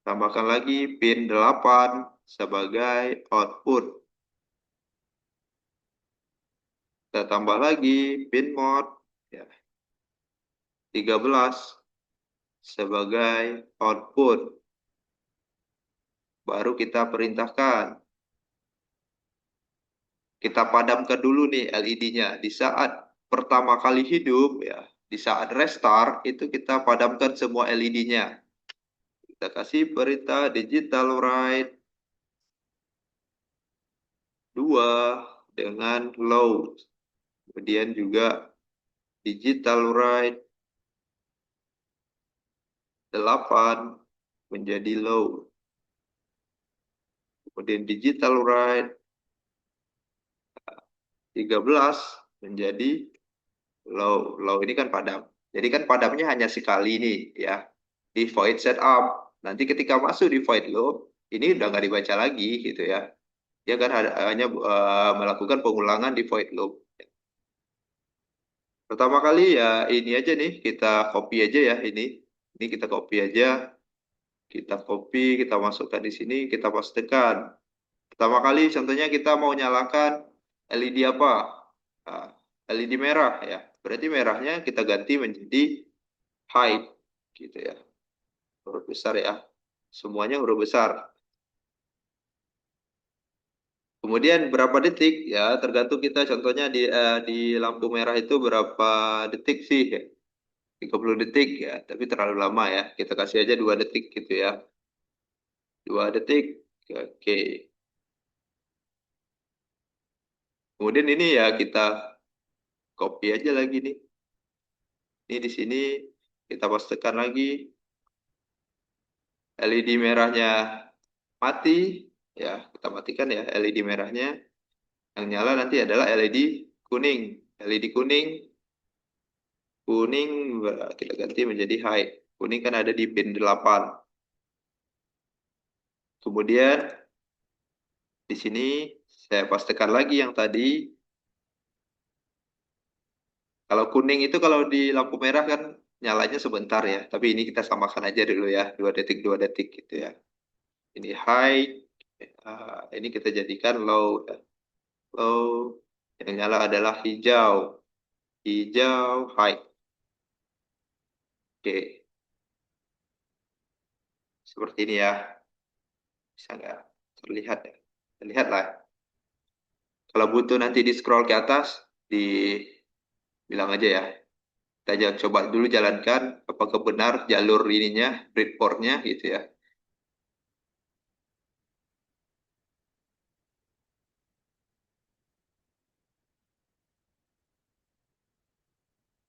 Tambahkan lagi pin 8 sebagai output. Kita tambah lagi pin mode ya, 13 sebagai output. Baru kita perintahkan. Kita padamkan dulu nih LED-nya. Di saat pertama kali hidup ya, di saat restart itu kita padamkan semua LED-nya. Kita kasih perintah digital write 2 dengan load. Kemudian juga digital write 8 menjadi low. Kemudian digital write 13 menjadi low. Low ini kan padam. Jadi kan padamnya hanya sekali nih ya. Di void setup. Nanti ketika masuk di void loop, ini udah nggak dibaca lagi gitu ya. Dia kan hanya melakukan pengulangan di void loop. Pertama kali ya ini aja nih, kita copy aja ya ini. Ini kita copy aja. Kita copy, kita masukkan di sini, kita pastekan. Pertama kali contohnya kita mau nyalakan LED apa? Nah, LED merah ya. Berarti merahnya kita ganti menjadi high gitu ya. Huruf besar ya. Semuanya huruf besar. Kemudian berapa detik ya tergantung kita contohnya di lampu merah itu berapa detik sih ya. 30 detik ya, tapi terlalu lama ya. Kita kasih aja 2 detik gitu ya. 2 detik. Oke. Kemudian ini ya kita copy aja lagi nih. Ini di sini kita pastekan lagi. LED merahnya mati, ya kita matikan ya LED merahnya. Yang nyala nanti adalah LED kuning. LED kuning, kuning kita ganti menjadi high. Kuning kan ada di pin 8. Kemudian di sini saya pastikan lagi yang tadi. Kalau kuning itu kalau di lampu merah kan nyalanya sebentar ya. Tapi ini kita samakan aja dulu ya. 2 detik, 2 detik gitu ya. Ini high. Ini kita jadikan low. Low. Yang nyala adalah hijau. Hijau high. Oke. Seperti ini ya. Bisa nggak terlihat ya? Terlihat lah. Kalau butuh nanti di scroll ke atas, dibilang aja ya. Kita coba dulu jalankan apakah benar jalur ininya, breadboardnya gitu ya.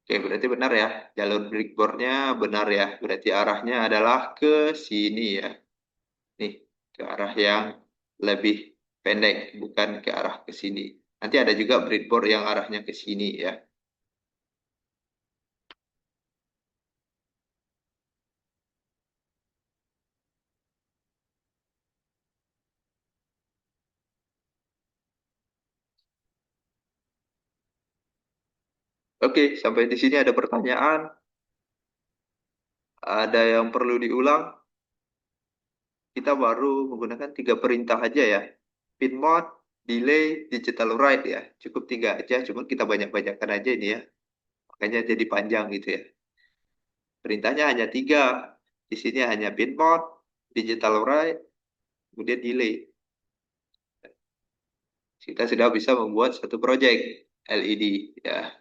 Oke, berarti benar ya. Jalur breadboardnya benar ya. Berarti arahnya adalah ke sini ya. Nih, ke arah yang lebih pendek, bukan ke arah ke sini. Nanti ada juga breadboard yang arahnya ke sini ya. Oke, sampai di sini ada pertanyaan. Ada yang perlu diulang? Kita baru menggunakan 3 perintah aja ya. Pin mode, delay, digital write ya. Cukup 3 aja, cuma kita banyak-banyakkan aja ini ya. Makanya jadi panjang gitu ya. Perintahnya hanya 3. Di sini hanya pin mode, digital write, kemudian delay. Kita sudah bisa membuat satu project LED ya.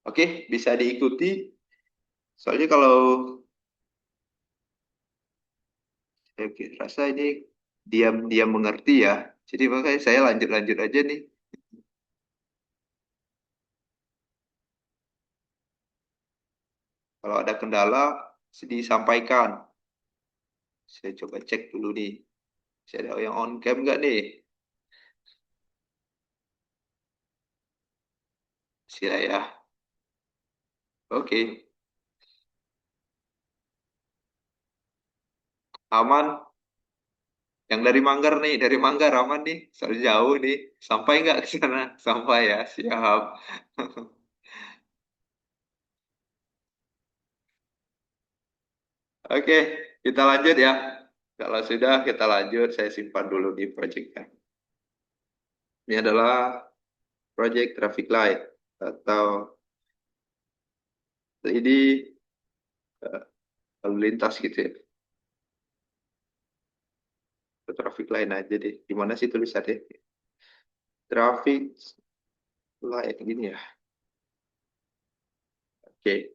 Oke, bisa diikuti. Soalnya kalau oke, rasa ini diam-diam mengerti ya. Jadi makanya saya lanjut-lanjut aja nih. Kalau ada kendala, disampaikan. Saya coba cek dulu nih. Saya ada yang on cam nggak nih? Sila ya. Oke, aman. Yang dari Manggar nih, dari Manggar aman nih. Soalnya jauh nih. Sampai nggak ke sana? Sampai ya, siap. Oke, kita lanjut ya. Kalau sudah, kita lanjut. Saya simpan dulu di project-nya. Ini adalah project traffic light atau ini lalu lintas gitu ya. Traffic light aja deh. Gimana sih tulisannya? Traffic light gini ya. Oke.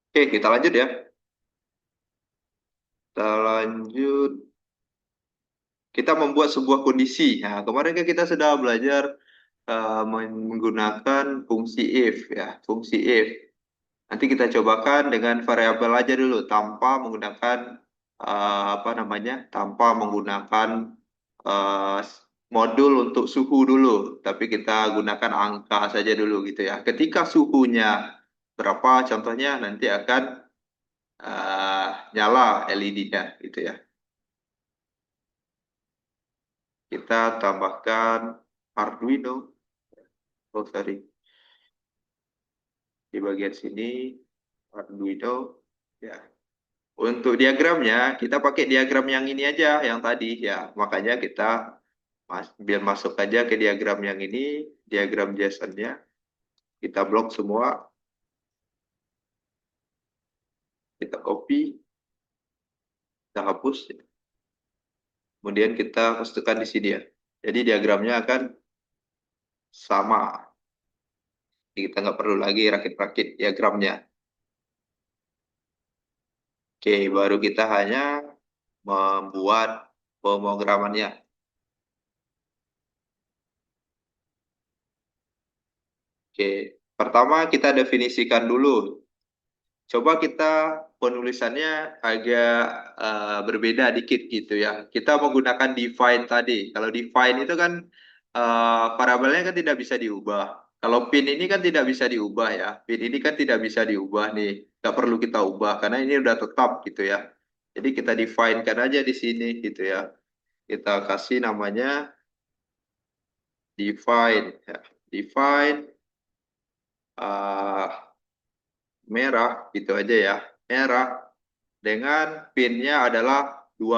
Oke, kita lanjut ya. Kita lanjut. Kita membuat sebuah kondisi. Nah, kemarin kan kita sudah belajar menggunakan fungsi if ya, fungsi if. Nanti kita cobakan dengan variabel aja dulu, tanpa menggunakan apa namanya, tanpa menggunakan eh, modul untuk suhu dulu, tapi kita gunakan angka saja dulu gitu ya. Ketika suhunya berapa, contohnya nanti akan nyala LED-nya gitu ya. Kita tambahkan Arduino, oh sorry, di bagian sini Arduino ya. Untuk diagramnya kita pakai diagram yang ini aja yang tadi ya. Makanya kita biar masuk aja ke diagram yang ini, diagram JSON-nya. Kita blok semua, kita copy, kita hapus. Kemudian kita pastekan di sini ya. Jadi diagramnya akan sama. Jadi kita nggak perlu lagi rakit-rakit diagramnya. Oke, baru kita hanya membuat pemrogramannya. Oke, pertama kita definisikan dulu. Coba kita penulisannya agak berbeda dikit gitu ya. Kita menggunakan define tadi. Kalau define itu kan variabelnya kan tidak bisa diubah. Kalau pin ini kan tidak bisa diubah ya. Pin ini kan tidak bisa diubah nih. Nggak perlu kita ubah karena ini udah tetap gitu ya. Jadi kita define kan aja di sini gitu ya. Kita kasih namanya define ya. Define uh, merah gitu aja ya. Merah dengan pinnya adalah 2.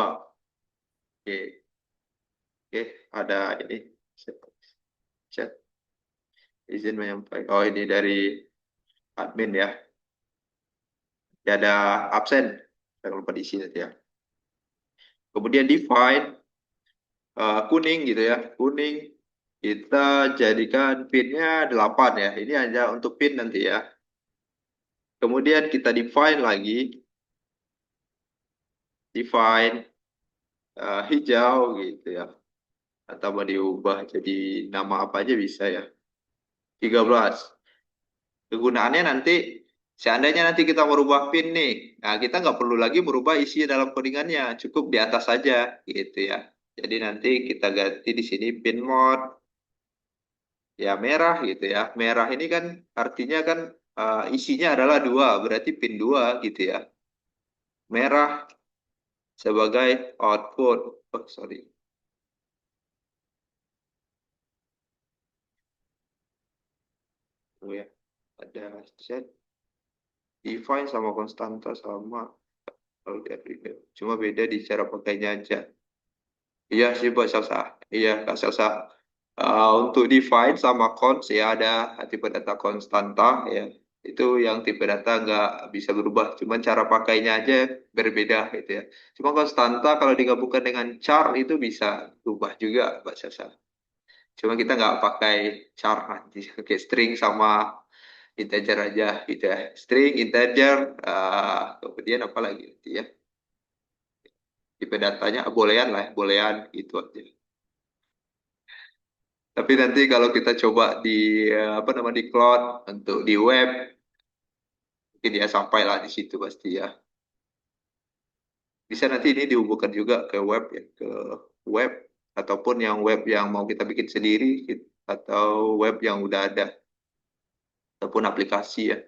Oke, oke, ada ini chat izin menyampaikan. Oh, ini dari admin ya. Ya, ada absen. Saya lupa diisi tadi ya. Kemudian define kuning gitu ya. Kuning kita jadikan pinnya 8 ya. Ini hanya untuk pin nanti ya. Kemudian kita define lagi. Define hijau gitu ya. Atau mau diubah jadi nama apa aja bisa ya. 13. Kegunaannya nanti, seandainya nanti kita merubah pin nih, nah kita nggak perlu lagi merubah isi dalam codingannya, cukup di atas saja gitu ya. Jadi nanti kita ganti di sini pin mode, ya merah gitu ya. Merah ini kan artinya kan isinya adalah 2, berarti pin 2 gitu ya. Merah sebagai output. Oh, sorry. Oh ya, ada set define sama konstanta sama. Kalau dari cuma beda di cara pakainya aja. Iya sih Mbak Salsa. Iya Kak Salsa. Untuk define sama cons ya ada tipe data konstanta ya. Itu yang tipe data nggak bisa berubah. Cuman cara pakainya aja berbeda gitu ya. Cuma konstanta kalau digabungkan dengan char itu bisa berubah juga Mbak Salsa. Cuma kita nggak pakai char nanti. Oke, string sama integer aja gitu ya. String, integer, kemudian apa lagi nanti ya. Tipe datanya boolean lah, boolean gitu aja. Tapi nanti kalau kita coba di apa nama di cloud untuk di web, mungkin ya sampailah di situ pasti ya. Bisa nanti ini dihubungkan juga ke web ya, ke web ataupun yang web yang mau kita bikin sendiri atau web yang udah ada ataupun aplikasi ya.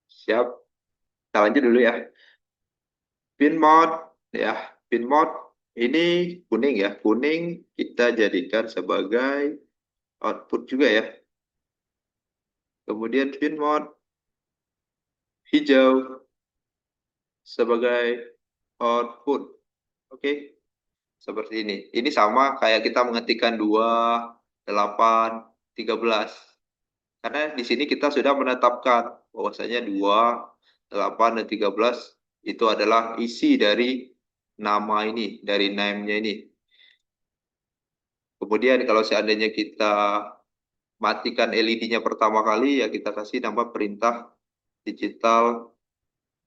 Siap. Kita lanjut dulu ya. pin mode ya, pin mode ini kuning ya, kuning kita jadikan sebagai output juga ya. Kemudian pin mode hijau sebagai output. Oke, seperti ini. Ini sama kayak kita mengetikkan 2, 8, 13. Karena di sini kita sudah menetapkan bahwasanya 2, 8, dan 13 itu adalah isi dari nama ini, dari name-nya ini. Kemudian kalau seandainya kita matikan LED-nya pertama kali, ya kita kasih nama perintah digital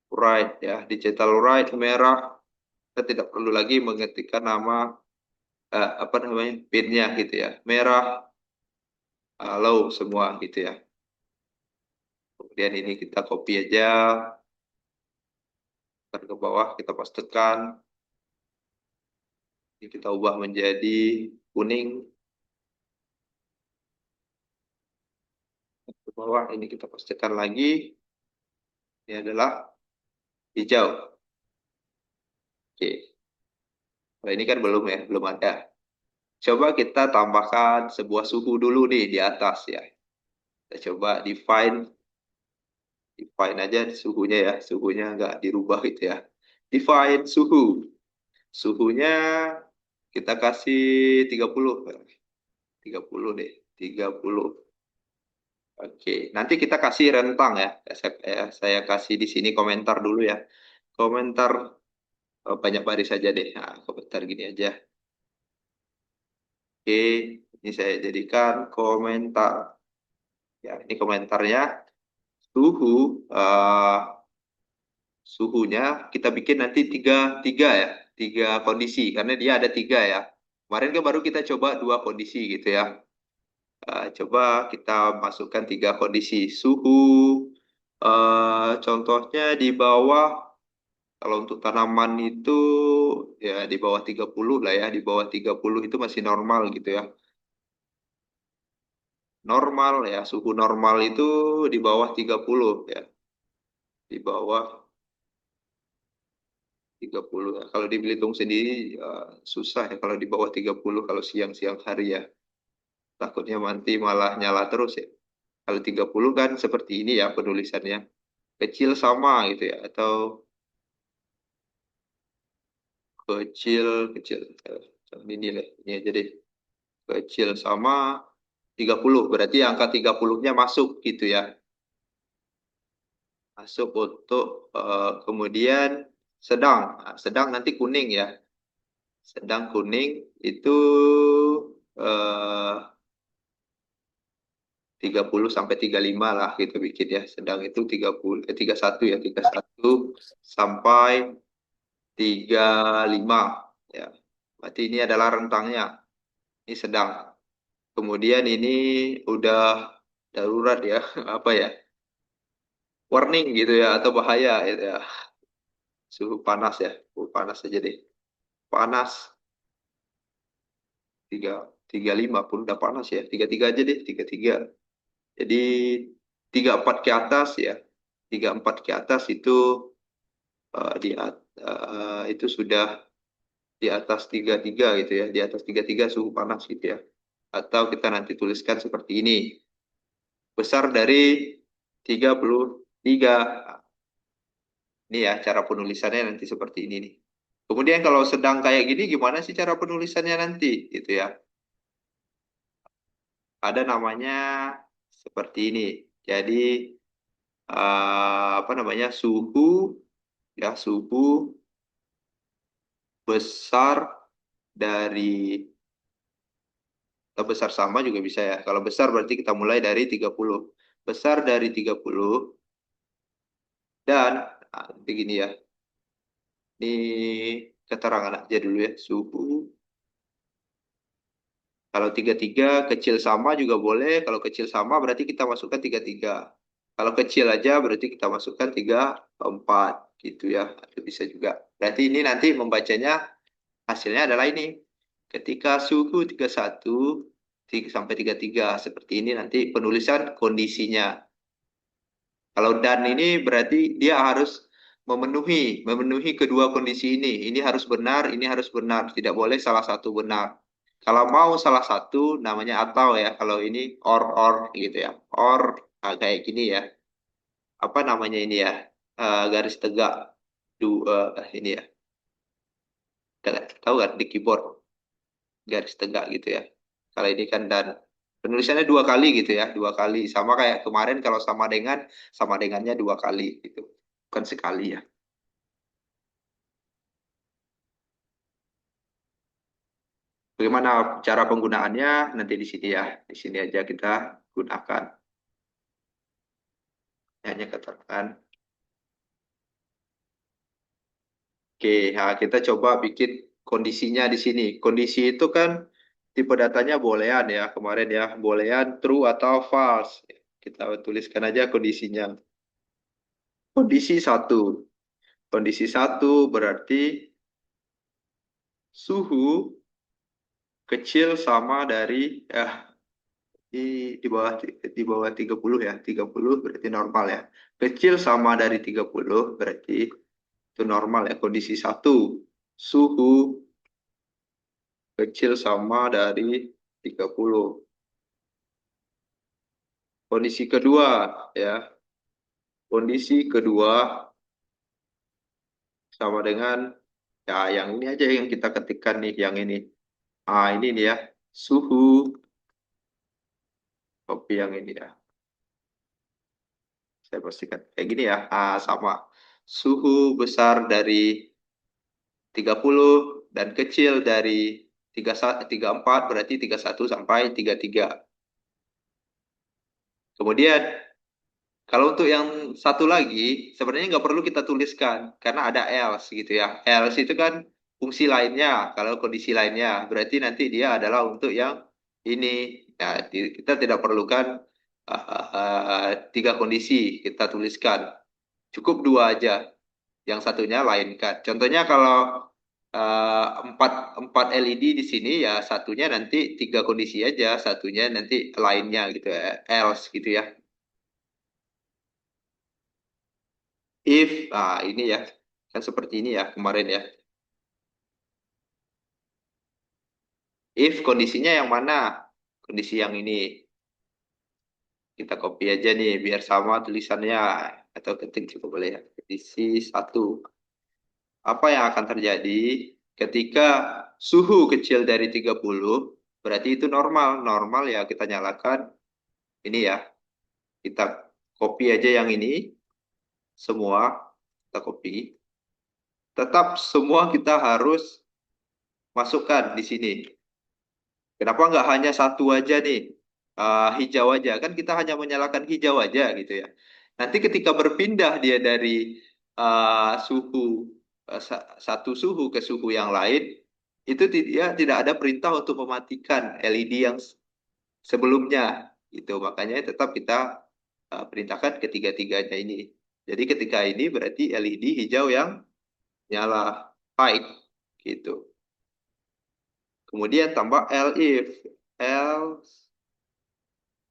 write ya. Digital write merah, kita tidak perlu lagi mengetikkan nama apa namanya pin-nya gitu ya. Merah, low semua gitu ya. Kemudian ini kita copy aja, ke bawah kita pastekan. Ini kita ubah menjadi kuning. Ke bawah ini kita pastikan lagi. Ini adalah hijau. Oke. Nah, ini kan belum ya, belum ada. Coba kita tambahkan sebuah suhu dulu nih di atas ya. Kita coba define aja suhunya ya. Suhunya nggak dirubah gitu ya. Define suhu. Suhunya kita kasih 30. 30 deh. 30. Oke, nanti kita kasih rentang ya. Saya kasih di sini komentar dulu ya. Komentar banyak baris saja deh. Nah, komentar gini aja. Oke, ini saya jadikan komentar. Ya, ini komentarnya suhu suhunya kita bikin nanti tiga tiga ya, tiga kondisi karena dia ada tiga ya. Kemarin kan baru kita coba dua kondisi gitu ya. Coba kita masukkan tiga kondisi suhu. Contohnya di bawah, kalau untuk tanaman itu ya di bawah 30 lah ya, di bawah 30 itu masih normal gitu ya. Normal ya, suhu normal itu di bawah 30 ya, di bawah 30 ya. Kalau di Belitung sendiri susah ya kalau di bawah 30 kalau siang-siang hari ya. Takutnya nanti malah nyala terus ya. Kalau 30 kan seperti ini ya penulisannya. Kecil sama gitu ya atau kecil kecil ini lah ini aja deh. Kecil sama 30 berarti angka 30-nya masuk gitu ya. Masuk untuk kemudian sedang. Nah, sedang nanti kuning ya. Sedang kuning itu 30 sampai 35 lah gitu bikin ya. Sedang itu 30 31 ya, 31 sampai 35 ya. Berarti ini adalah rentangnya. Ini sedang. Kemudian ini udah darurat ya, apa ya? Warning gitu ya atau bahaya gitu ya. Suhu panas ya. Suhu panas aja deh. Panas 35 pun udah panas ya. 33 aja deh, 33. Jadi 34 ke atas ya. 34 ke atas itu itu sudah di atas 33 gitu ya. Di atas 33 suhu panas gitu ya. Atau kita nanti tuliskan seperti ini. Besar dari 33. Ini ya cara penulisannya nanti seperti ini nih. Kemudian kalau sedang kayak gini gimana sih cara penulisannya nanti gitu ya. Ada namanya seperti ini. Jadi apa namanya suhu ya suhu besar dari atau besar sama juga bisa ya. Kalau besar berarti kita mulai dari 30. Besar dari 30 dan nanti gini ya. Ini keterangan aja dulu ya. Suhu kalau 33 kecil sama juga boleh. Kalau kecil sama berarti kita masukkan 33. Kalau kecil aja berarti kita masukkan 34 gitu ya. Itu bisa juga. Berarti ini nanti membacanya hasilnya adalah ini. Ketika suhu 31 sampai 33 seperti ini nanti penulisan kondisinya. Kalau dan ini berarti dia harus memenuhi kedua kondisi ini. Ini harus benar, ini harus benar. Tidak boleh salah satu benar. Kalau mau salah satu namanya atau ya. Kalau ini or gitu ya. Or kayak gini ya. Apa namanya ini ya? Garis tegak dua ini ya. Tahu kan di keyboard garis tegak gitu ya. Kalau ini kan dan penulisannya dua kali gitu ya, dua kali. Sama kayak kemarin kalau sama dengannya dua kali gitu. Bukan sekali ya. Bagaimana cara penggunaannya nanti di sini ya. Di sini aja kita gunakan. Hanya katakan. Oke, nah kita coba bikin kondisinya di sini. Kondisi itu kan tipe datanya boolean ya kemarin ya. Boolean true atau false. Kita tuliskan aja kondisinya. Kondisi satu. Kondisi satu berarti suhu kecil sama dari di bawah 30 ya. 30 berarti normal ya. Kecil sama dari 30 berarti itu normal ya. Kondisi satu, suhu kecil sama dari 30. Kondisi kedua ya. Kondisi kedua sama dengan ya yang ini aja yang kita ketikkan nih, yang ini. Ini nih ya. Suhu, copy yang ini ya. Saya pastikan kayak gini ya. Sama. Suhu besar dari 30 dan kecil dari 34 berarti 31 sampai 33. Kemudian kalau untuk yang satu lagi sebenarnya nggak perlu kita tuliskan karena ada else gitu ya. Else itu kan fungsi lainnya. Kalau kondisi lainnya berarti nanti dia adalah untuk yang ini. Ya, kita tidak perlukan tiga kondisi kita tuliskan. Cukup dua aja. Yang satunya lainkan. Contohnya kalau empat empat LED di sini ya satunya nanti tiga kondisi aja, satunya nanti lainnya gitu ya, else gitu ya. If ini ya kan seperti ini ya kemarin ya. If kondisinya yang mana? Kondisi yang ini. Kita copy aja nih biar sama tulisannya atau ketik juga boleh ya. Kondisi satu. Apa yang akan terjadi ketika suhu kecil dari 30 berarti itu normal. Normal ya kita nyalakan ini ya. Kita copy aja yang ini semua kita copy. Tetap semua kita harus masukkan di sini. Kenapa nggak hanya satu aja nih, hijau aja? Kan kita hanya menyalakan hijau aja gitu ya. Nanti ketika berpindah dia dari suhu satu suhu ke suhu yang lain, itu dia tidak ada perintah untuk mematikan LED yang sebelumnya. Itu makanya tetap kita perintahkan ketiga-tiganya ini. Jadi ketika ini berarti LED hijau yang nyala high gitu. Kemudian tambah if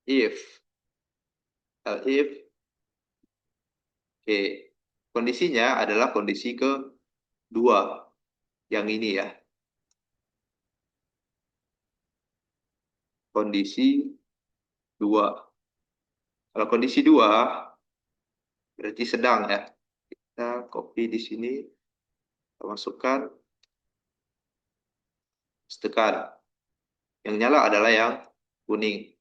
if oke. Kondisinya adalah kondisi kedua yang ini ya. Kondisi dua. Kalau kondisi dua berarti sedang ya. Kita copy di sini, kita masukkan, tekan. Yang nyala adalah yang kuning.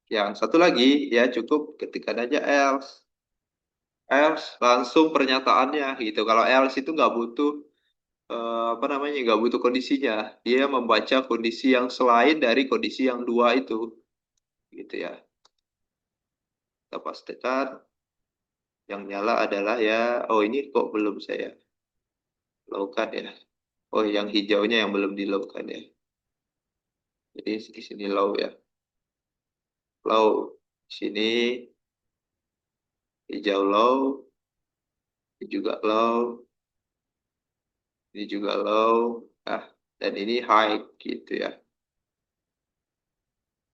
Yang satu lagi ya cukup ketikkan aja else. Else langsung pernyataannya gitu. Kalau else itu nggak butuh apa namanya, nggak butuh kondisinya. Dia membaca kondisi yang selain dari kondisi yang dua itu gitu ya. Kita pastikan yang nyala adalah ya, oh ini kok belum saya lakukan ya. Oh yang hijaunya yang belum dilakukan ya. Jadi di sini low ya. Low. Sini hijau low. Ini juga low. Ini juga low. Nah, dan ini high gitu ya.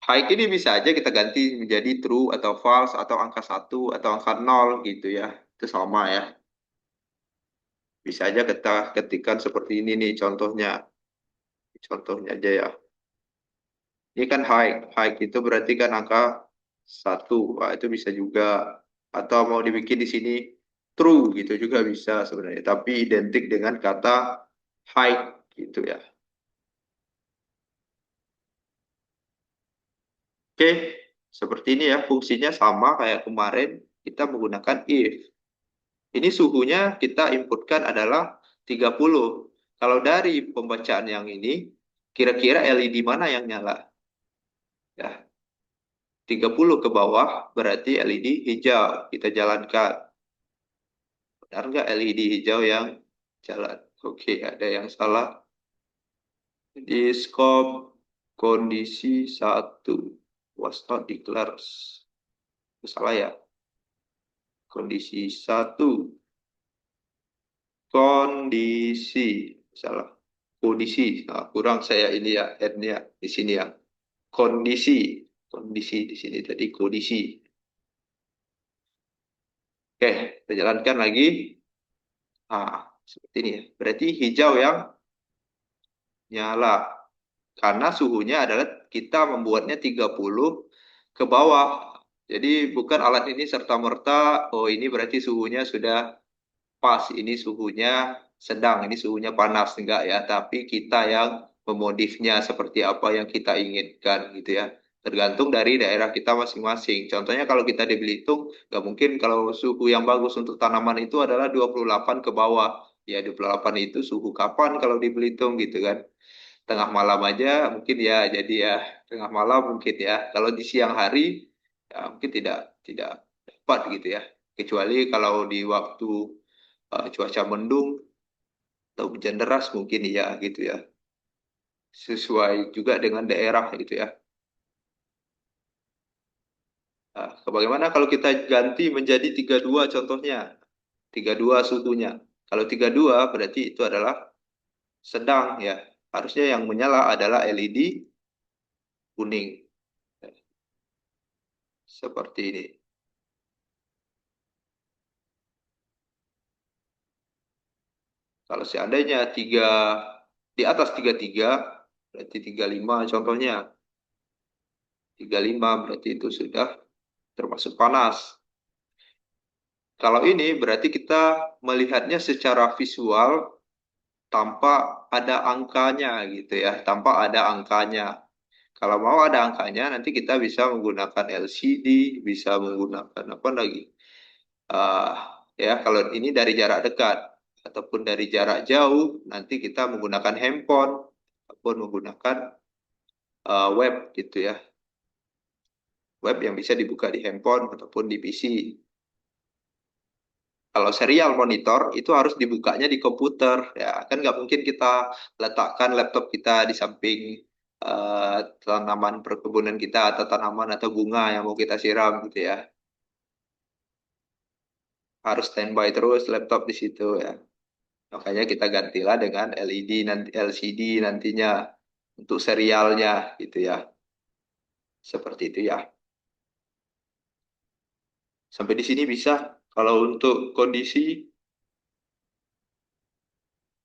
High ini bisa aja kita ganti menjadi true atau false atau angka satu atau angka nol gitu ya. Itu sama ya. Bisa aja kita ketikkan seperti ini nih contohnya. Contohnya aja ya. Ini kan high. High itu berarti kan angka satu. Wah, itu bisa juga. Atau mau dibikin di sini true gitu juga bisa sebenarnya. Tapi identik dengan kata high gitu ya. Oke, seperti ini ya. Fungsinya sama kayak kemarin kita menggunakan if. Ini suhunya kita inputkan adalah 30. Kalau dari pembacaan yang ini, kira-kira LED mana yang nyala? Ya, 30 ke bawah berarti LED hijau. Kita jalankan. Benar nggak LED hijau yang jalan? Oke, ada yang salah. Di scope kondisi satu was not declared. Itu salah ya. Kondisi satu. Kondisi. Salah. Kondisi. Nah, kurang saya ini ya, N-nya di sini ya. Kondisi. Kondisi di sini tadi kondisi. Oke, kita jalankan lagi. Nah, seperti ini ya. Berarti hijau yang nyala. Karena suhunya adalah kita membuatnya 30 ke bawah. Jadi bukan alat ini serta-merta, oh ini berarti suhunya sudah pas, ini suhunya sedang, ini suhunya panas. Enggak ya, tapi kita yang memodifnya seperti apa yang kita inginkan gitu ya. Tergantung dari daerah kita masing-masing. Contohnya kalau kita di Belitung, nggak mungkin kalau suhu yang bagus untuk tanaman itu adalah 28 ke bawah. Ya 28 itu suhu kapan kalau di Belitung gitu kan. Tengah malam aja mungkin ya, jadi ya tengah malam mungkin ya. Kalau di siang hari ya mungkin tidak tidak dapat gitu ya. Kecuali kalau di waktu cuaca mendung atau hujan deras mungkin ya gitu ya. Sesuai juga dengan daerah gitu ya. Nah, bagaimana kalau kita ganti menjadi 32 contohnya? 32 suhunya. Kalau 32 berarti itu adalah sedang ya. Harusnya yang menyala adalah LED kuning. Seperti ini. Kalau seandainya di atas 33 berarti 35 contohnya. 35 berarti itu sudah termasuk panas. Kalau ini berarti kita melihatnya secara visual tanpa ada angkanya gitu ya, tanpa ada angkanya. Kalau mau ada angkanya, nanti kita bisa menggunakan LCD, bisa menggunakan apa lagi? Ah, ya, kalau ini dari jarak dekat ataupun dari jarak jauh, nanti kita menggunakan handphone ataupun menggunakan web gitu ya, web yang bisa dibuka di handphone ataupun di PC. Kalau serial monitor itu harus dibukanya di komputer, ya kan nggak mungkin kita letakkan laptop kita di samping tanaman perkebunan kita atau tanaman atau bunga yang mau kita siram gitu ya. Harus standby terus laptop di situ ya. Makanya kita gantilah dengan LED nanti LCD nantinya untuk serialnya gitu ya. Seperti itu ya. Sampai di sini bisa. Kalau untuk kondisi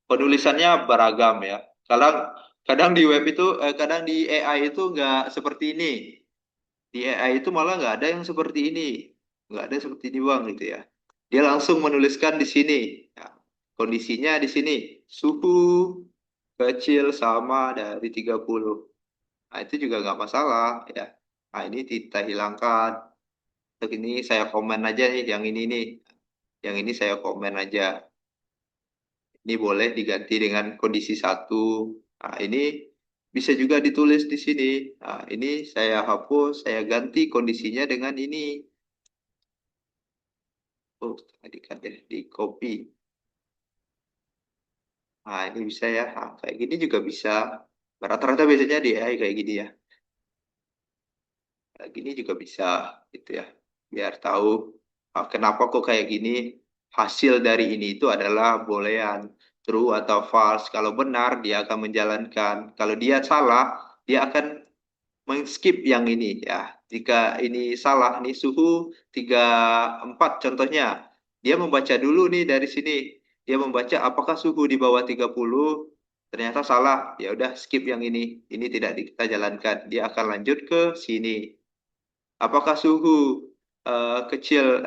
penulisannya beragam ya. Kadang kadang di web itu kadang di AI itu nggak seperti ini. Di AI itu malah nggak ada yang seperti ini. Nggak ada seperti ini bang gitu ya. Dia langsung menuliskan di sini. Ya, kondisinya di sini. Suhu kecil sama dari 30. Nah, itu juga nggak masalah ya. Nah, ini kita hilangkan. Untuk ini saya komen aja nih yang ini nih. Yang ini saya komen aja. Ini boleh diganti dengan kondisi satu. Nah, ini bisa juga ditulis di sini. Nah, ini saya hapus, saya ganti kondisinya dengan ini. Oh, tadi kan ya, di copy. Nah, ini bisa ya. Nah, kayak gini juga bisa. Rata-rata biasanya di AI kayak gini ya. Kayak gini juga bisa, gitu ya. Biar tahu kenapa kok kayak gini. Hasil dari ini itu adalah boolean, true atau false. Kalau benar, dia akan menjalankan. Kalau dia salah, dia akan men-skip yang ini ya. Jika ini salah nih suhu 34 contohnya. Dia membaca dulu nih dari sini. Dia membaca apakah suhu di bawah 30. Ternyata salah. Ya udah skip yang ini. Ini tidak kita jalankan. Dia akan lanjut ke sini. Apakah suhu kecil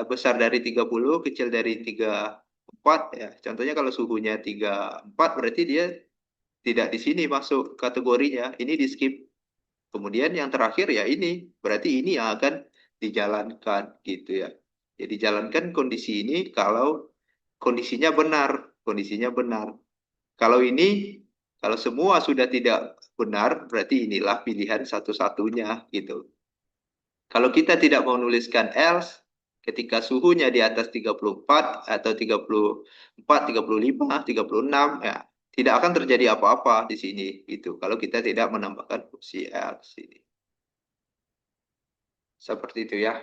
besar dari 30, kecil dari 34 ya. Contohnya kalau suhunya 34 berarti dia tidak di sini masuk kategorinya. Ini di skip. Kemudian yang terakhir ya ini, berarti ini yang akan dijalankan gitu ya. Jadi jalankan kondisi ini kalau kondisinya benar, kondisinya benar. Kalau ini, kalau semua sudah tidak benar, berarti inilah pilihan satu-satunya gitu. Kalau kita tidak mau menuliskan else, ketika suhunya di atas 34 atau 34, 35, 36, ya tidak akan terjadi apa-apa di sini gitu. Kalau kita tidak menambahkan fungsi else ini. Seperti itu ya,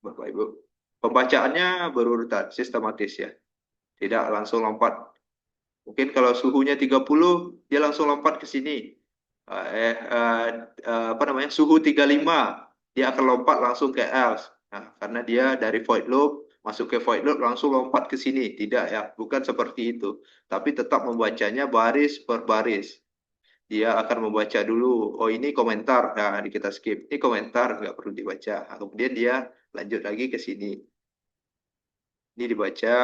Bapak Ibu. Pembacaannya berurutan, sistematis ya. Tidak langsung lompat. Mungkin kalau suhunya 30, dia langsung lompat ke sini. Apa namanya? Suhu 35, dia akan lompat langsung ke else. Nah, karena dia dari void loop masuk ke void loop langsung lompat ke sini. Tidak ya, bukan seperti itu. Tapi tetap membacanya baris per baris. Dia akan membaca dulu, oh ini komentar, nah kita skip. Ini komentar, nggak perlu dibaca. Nah, kemudian dia lanjut lagi ke sini. Ini dibaca,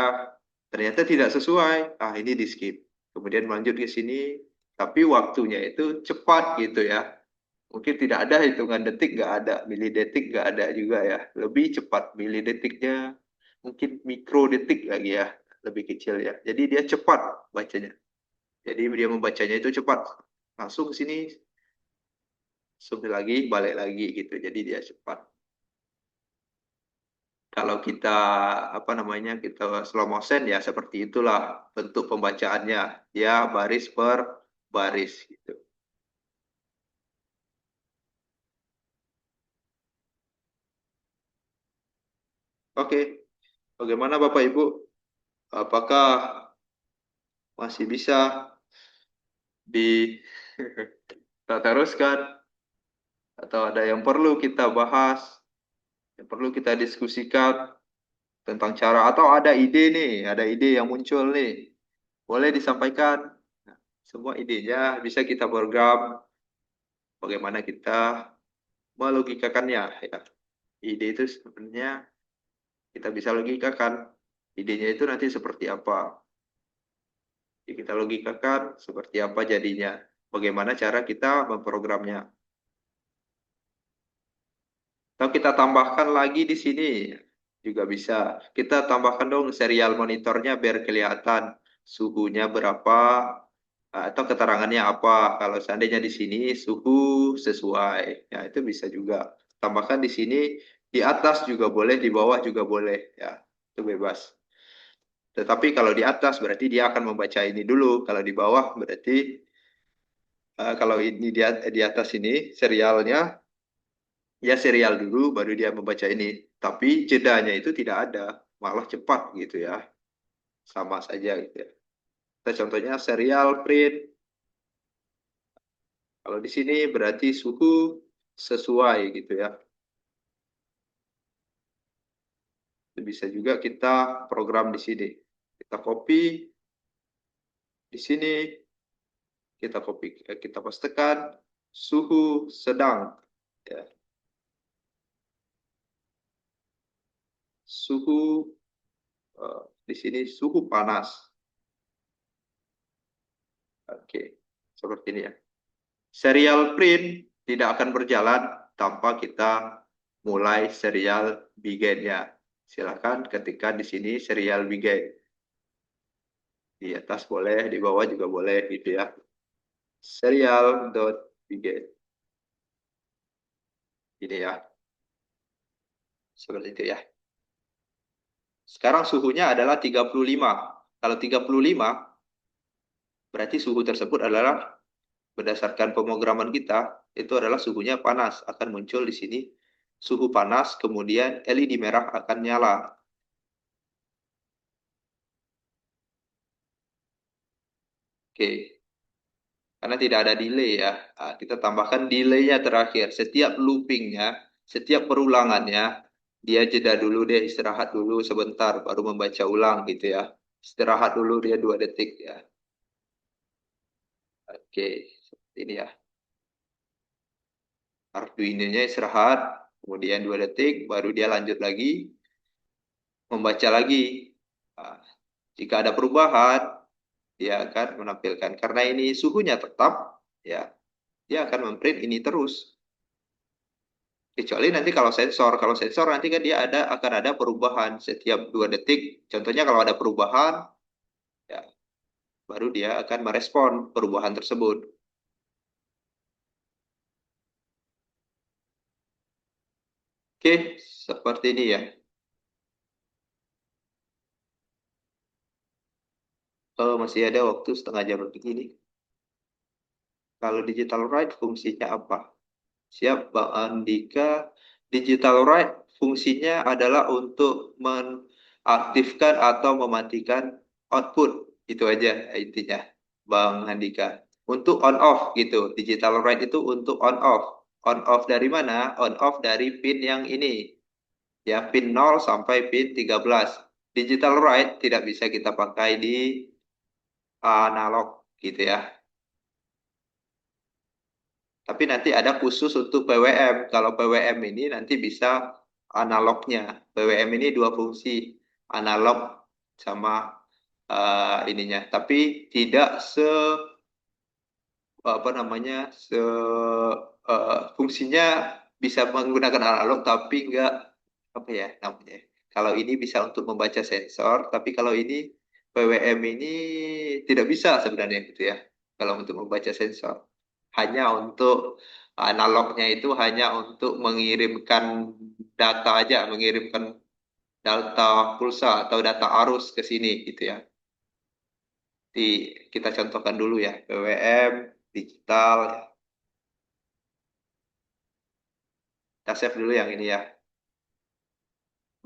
ternyata tidak sesuai. Ah, ini di skip. Kemudian melanjut ke sini, tapi waktunya itu cepat gitu ya. Mungkin tidak ada hitungan detik, nggak ada. Milidetik nggak ada juga ya. Lebih cepat milidetiknya, mungkin mikrodetik lagi ya. Lebih kecil ya. Jadi dia cepat bacanya. Jadi dia membacanya itu cepat. Langsung ke sini, langsung lagi, balik lagi gitu. Jadi dia cepat. Kalau kita apa namanya kita slow motion ya seperti itulah bentuk pembacaannya ya baris per baris gitu. Oke, bagaimana Bapak Ibu? Apakah masih bisa di kita teruskan atau ada yang perlu kita bahas, yang perlu kita diskusikan tentang cara atau ada ide nih, ada ide yang muncul nih, boleh disampaikan. Nah, semua idenya bisa kita program bagaimana kita melogikakannya ya. Ide itu sebenarnya kita bisa logikakan. Idenya itu nanti seperti apa. Jadi kita logikakan seperti apa jadinya. Bagaimana cara kita memprogramnya. Atau kita tambahkan lagi di sini. Juga bisa. Kita tambahkan dong serial monitornya biar kelihatan suhunya berapa atau keterangannya apa. Kalau seandainya di sini suhu sesuai. Ya, itu bisa juga. Tambahkan di sini di atas juga boleh, di bawah juga boleh. Ya, itu bebas. Tetapi kalau di atas berarti dia akan membaca ini dulu. Kalau di bawah berarti kalau ini di atas ini serialnya ya serial dulu baru dia membaca ini. Tapi jedanya itu tidak ada, malah cepat gitu ya. Sama saja gitu ya. Kita contohnya serial print. Kalau di sini berarti suhu sesuai gitu ya. Itu bisa juga kita program di sini. Kita copy di sini, kita copy, kita pastekan suhu sedang ya. Suhu di sini suhu panas. Oke, seperti ini ya. Serial print tidak akan berjalan tanpa kita mulai serial begin-nya. Silakan ketikkan di sini serial begin. Di atas boleh, di bawah juga boleh gitu ya. Serial.begin. Ini ya. Seperti itu ya. Sekarang suhunya adalah 35. Kalau 35 berarti suhu tersebut adalah berdasarkan pemrograman kita itu adalah suhunya panas, akan muncul di sini suhu panas, kemudian LED merah akan nyala. Oke, karena tidak ada delay ya. Kita tambahkan delaynya terakhir. Setiap loopingnya, setiap perulangannya, dia jeda dulu, dia istirahat dulu sebentar, baru membaca ulang gitu ya. Istirahat dulu dia 2 detik ya. Oke, seperti ini ya. Arduino-nya istirahat, kemudian 2 detik, baru dia lanjut lagi, membaca lagi. Nah, jika ada perubahan, dia akan menampilkan. Karena ini suhunya tetap, ya, dia akan memprint ini terus. Kecuali nanti kalau sensor nanti kan dia akan ada perubahan setiap 2 detik. Contohnya kalau ada perubahan, ya, baru dia akan merespon perubahan tersebut. Oke, seperti ini ya. Kalau masih ada waktu setengah jam begini. Kalau digital write fungsinya apa? Siap, Bang Andika. Digital write fungsinya adalah untuk mengaktifkan atau mematikan output. Itu aja intinya, Bang Andika. Untuk on off gitu. Digital write itu untuk on off. On off dari mana? On off dari pin yang ini. Ya, pin 0 sampai pin 13. Digital write tidak bisa kita pakai di analog gitu ya. Tapi nanti ada khusus untuk PWM. Kalau PWM ini nanti bisa analognya. PWM ini 2 fungsi, analog sama ininya. Tapi tidak apa namanya fungsinya bisa menggunakan analog tapi enggak apa ya namanya. Kalau ini bisa untuk membaca sensor, tapi kalau ini PWM ini tidak bisa sebenarnya gitu ya. Kalau untuk membaca sensor, hanya untuk analognya itu hanya untuk mengirimkan data aja, mengirimkan data pulsa atau data arus ke sini gitu ya. Di, kita contohkan dulu ya, PWM digital ya. Kita save dulu yang ini ya.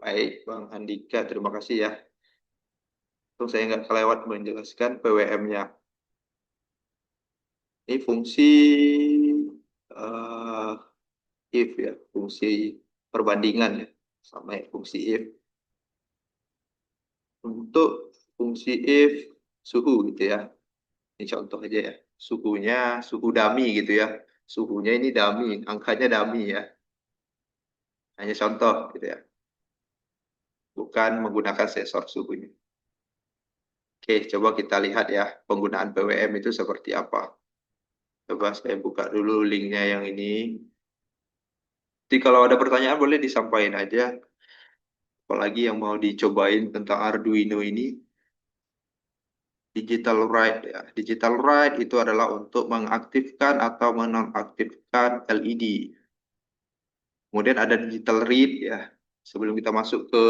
Baik, Bang Andika, terima kasih ya. Untung saya nggak kelewat menjelaskan PWM-nya. Ini fungsi eh, if ya, fungsi perbandingan ya, sama ya, fungsi if. Untuk fungsi if suhu gitu ya. Ini contoh aja ya. Suhunya, suhu dummy gitu ya. Suhunya ini dummy, angkanya dummy ya. Hanya contoh gitu ya. Bukan menggunakan sensor suhunya. Oke, coba kita lihat ya penggunaan PWM itu seperti apa. Coba saya buka dulu linknya yang ini. Jadi kalau ada pertanyaan boleh disampaikan aja. Apalagi yang mau dicobain tentang Arduino ini. Digital write ya. Digital write itu adalah untuk mengaktifkan atau menonaktifkan LED. Kemudian ada digital read ya. Sebelum kita masuk ke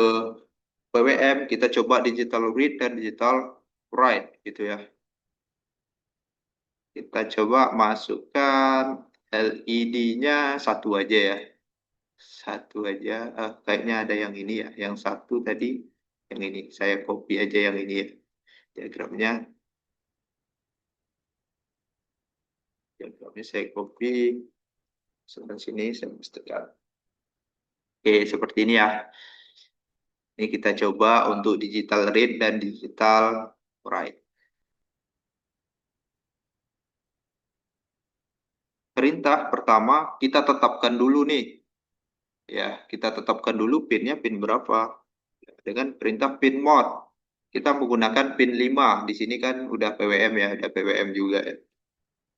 PWM, kita coba digital read dan digital write gitu ya. Kita coba masukkan LED-nya satu aja ya. Satu aja. Kayaknya ada yang ini ya. Yang satu tadi, yang ini. Saya copy aja yang ini ya. Diagramnya. Diagramnya saya copy. Sebelah sini saya pastikan. Oke, seperti ini ya. Ini kita coba untuk digital read dan digital write. Perintah pertama kita tetapkan dulu nih. Ya, kita tetapkan dulu pinnya pin berapa. Dengan perintah pin mode. Kita menggunakan pin 5. Di sini kan udah PWM ya, udah PWM juga ya.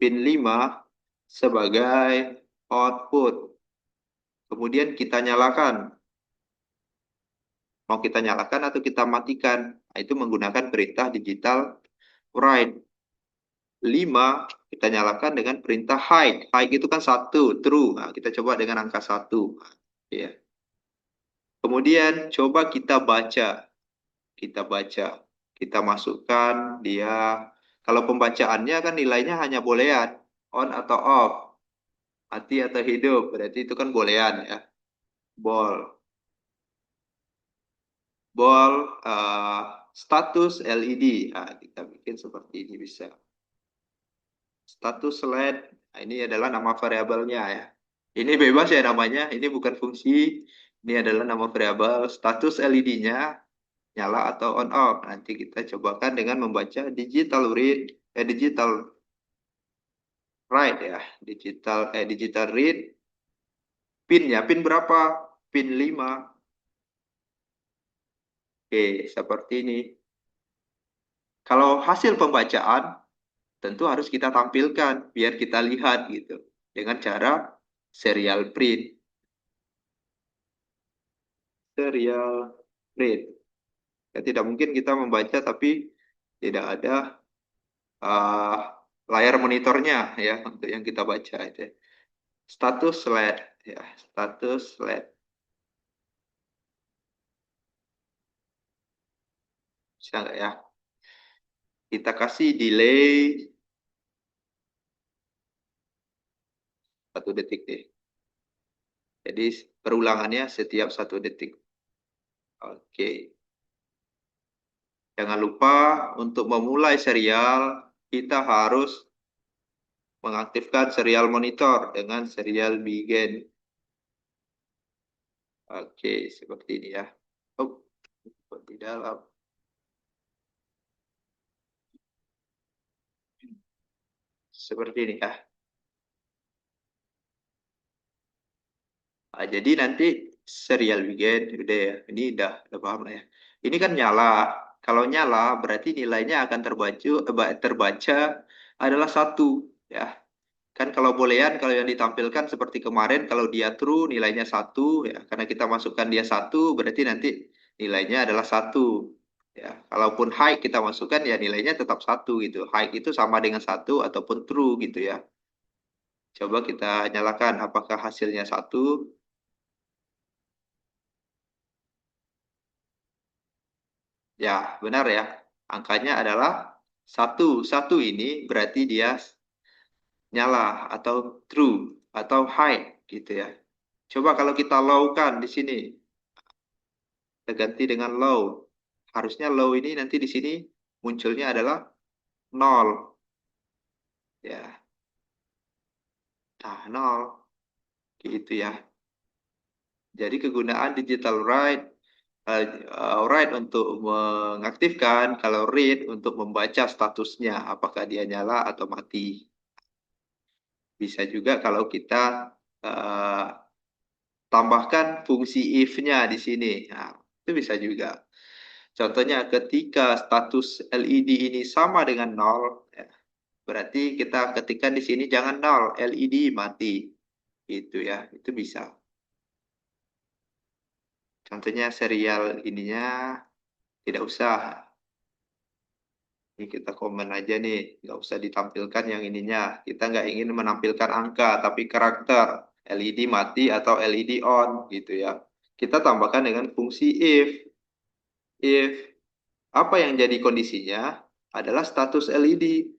Pin 5 sebagai output. Kemudian kita nyalakan. Mau kita nyalakan atau kita matikan. Nah, itu menggunakan perintah digital write. 5 kita nyalakan dengan perintah hide. Hide itu kan 1, true. Nah, kita coba dengan angka 1. Ya. Kemudian coba kita baca. Kita baca. Kita masukkan dia. Kalau pembacaannya kan nilainya hanya boolean. On atau off. Mati atau hidup. Berarti itu kan boolean ya. Ball. Ball. Status LED. Nah, kita bikin seperti ini bisa. Status LED, nah, ini adalah nama variabelnya ya. Ini bebas ya namanya, ini bukan fungsi. Ini adalah nama variabel. Status LED-nya nyala atau on off. Nanti kita cobakan dengan membaca digital read, digital write ya. Digital read. Pinnya, pin berapa? Pin 5. Oke, seperti ini. Kalau hasil pembacaan, tentu harus kita tampilkan biar kita lihat gitu. Dengan cara serial print. Serial print. Ya, tidak mungkin kita membaca tapi tidak ada uh, layar monitornya ya untuk yang kita baca itu. Ya. Status LED ya, status LED. Bisa nggak ya? Kita kasih delay 1 detik deh. Jadi perulangannya setiap 1 detik. Oke. Jangan lupa untuk memulai serial kita harus mengaktifkan serial monitor dengan serial begin. Oke, seperti ini ya. Oh, di dalam. Seperti ini ya. Nah, jadi nanti serial weekend udah ya. Ini udah paham lah ya. Ini kan nyala. Kalau nyala berarti nilainya akan terbaca adalah 1 ya. Kan kalau boolean kalau yang ditampilkan seperti kemarin kalau dia true nilainya 1 ya. Karena kita masukkan dia 1 berarti nanti nilainya adalah 1 ya. Kalaupun high kita masukkan ya nilainya tetap 1 gitu. High itu sama dengan 1 ataupun true gitu ya. Coba kita nyalakan apakah hasilnya 1. Ya, benar ya. Angkanya adalah 1. 1 ini berarti dia nyala atau true atau high gitu ya. Coba kalau kita low kan di sini. Kita ganti dengan low. Harusnya low ini nanti di sini munculnya adalah 0. Ya, nah 0. Gitu ya. Jadi kegunaan digital write, write untuk mengaktifkan, kalau read untuk membaca statusnya, apakah dia nyala atau mati. Bisa juga kalau kita uh, tambahkan fungsi if-nya di sini. Nah, itu bisa juga. Contohnya ketika status LED ini sama dengan 0, ya, berarti kita ketikkan di sini jangan 0, LED mati. Gitu ya, itu bisa. Contohnya serial ininya tidak usah. Ini kita komen aja nih, nggak usah ditampilkan yang ininya. Kita nggak ingin menampilkan angka, tapi karakter. LED mati atau LED on gitu ya. Kita tambahkan dengan fungsi if. If apa yang jadi kondisinya adalah status LED.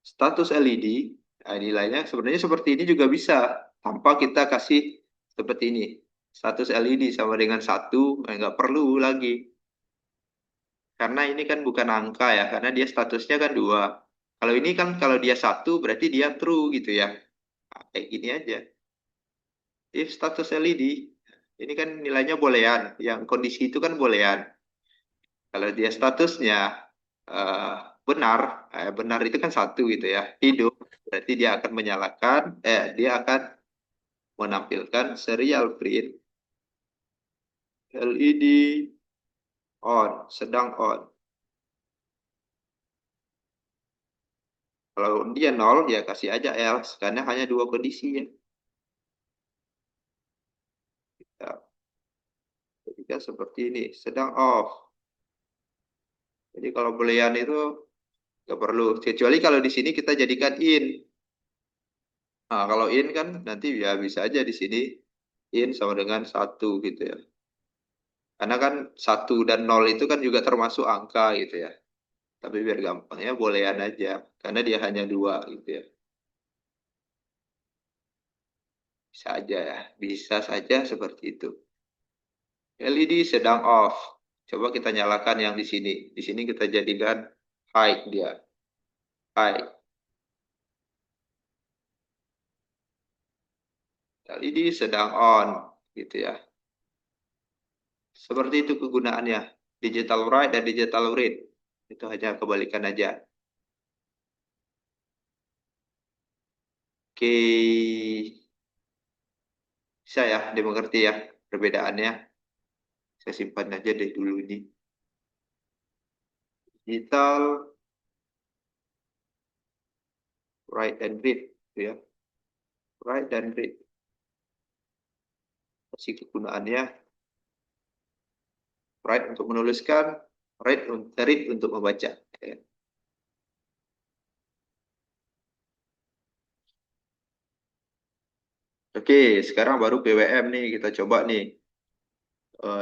Status LED, nah, nilainya sebenarnya seperti ini juga bisa. Tanpa kita kasih seperti ini. Status LED sama dengan 1, nggak perlu lagi. Karena ini kan bukan angka ya, karena dia statusnya kan 2. Kalau ini kan kalau dia 1 berarti dia true gitu ya. Nah, kayak gini aja. If status LED, ini kan nilainya boolean. Yang kondisi itu kan boolean. Kalau dia statusnya eh, benar, benar itu kan 1 gitu ya, hidup, berarti dia akan menyalakan, dia akan menampilkan serial print LED on, sedang on. Kalau dia 0, ya kasih aja else, karena hanya 2 kondisi ya. Ketika seperti ini, sedang off. Jadi kalau boolean itu nggak perlu, kecuali kalau di sini kita jadikan in. Nah, kalau in kan nanti ya bisa aja di sini in sama dengan 1 gitu ya. Karena kan 1 dan 0 itu kan juga termasuk angka gitu ya. Tapi biar gampangnya boolean aja. Karena dia hanya 2 gitu ya. Bisa aja ya. Bisa saja seperti itu. LED sedang off. Coba kita nyalakan yang di sini. Di sini kita jadikan high dia. Baik. LED sedang on, gitu ya. Seperti itu kegunaannya. Digital write dan digital read. Itu hanya kebalikan aja. Oke. Bisa ya, dimengerti ya perbedaannya. Saya simpan aja deh dulu ini. Digital write dan read, gitu ya. Write dan read. Kasih kegunaannya. Write untuk menuliskan, read untuk membaca. Ya. Oke, sekarang baru PWM nih kita coba nih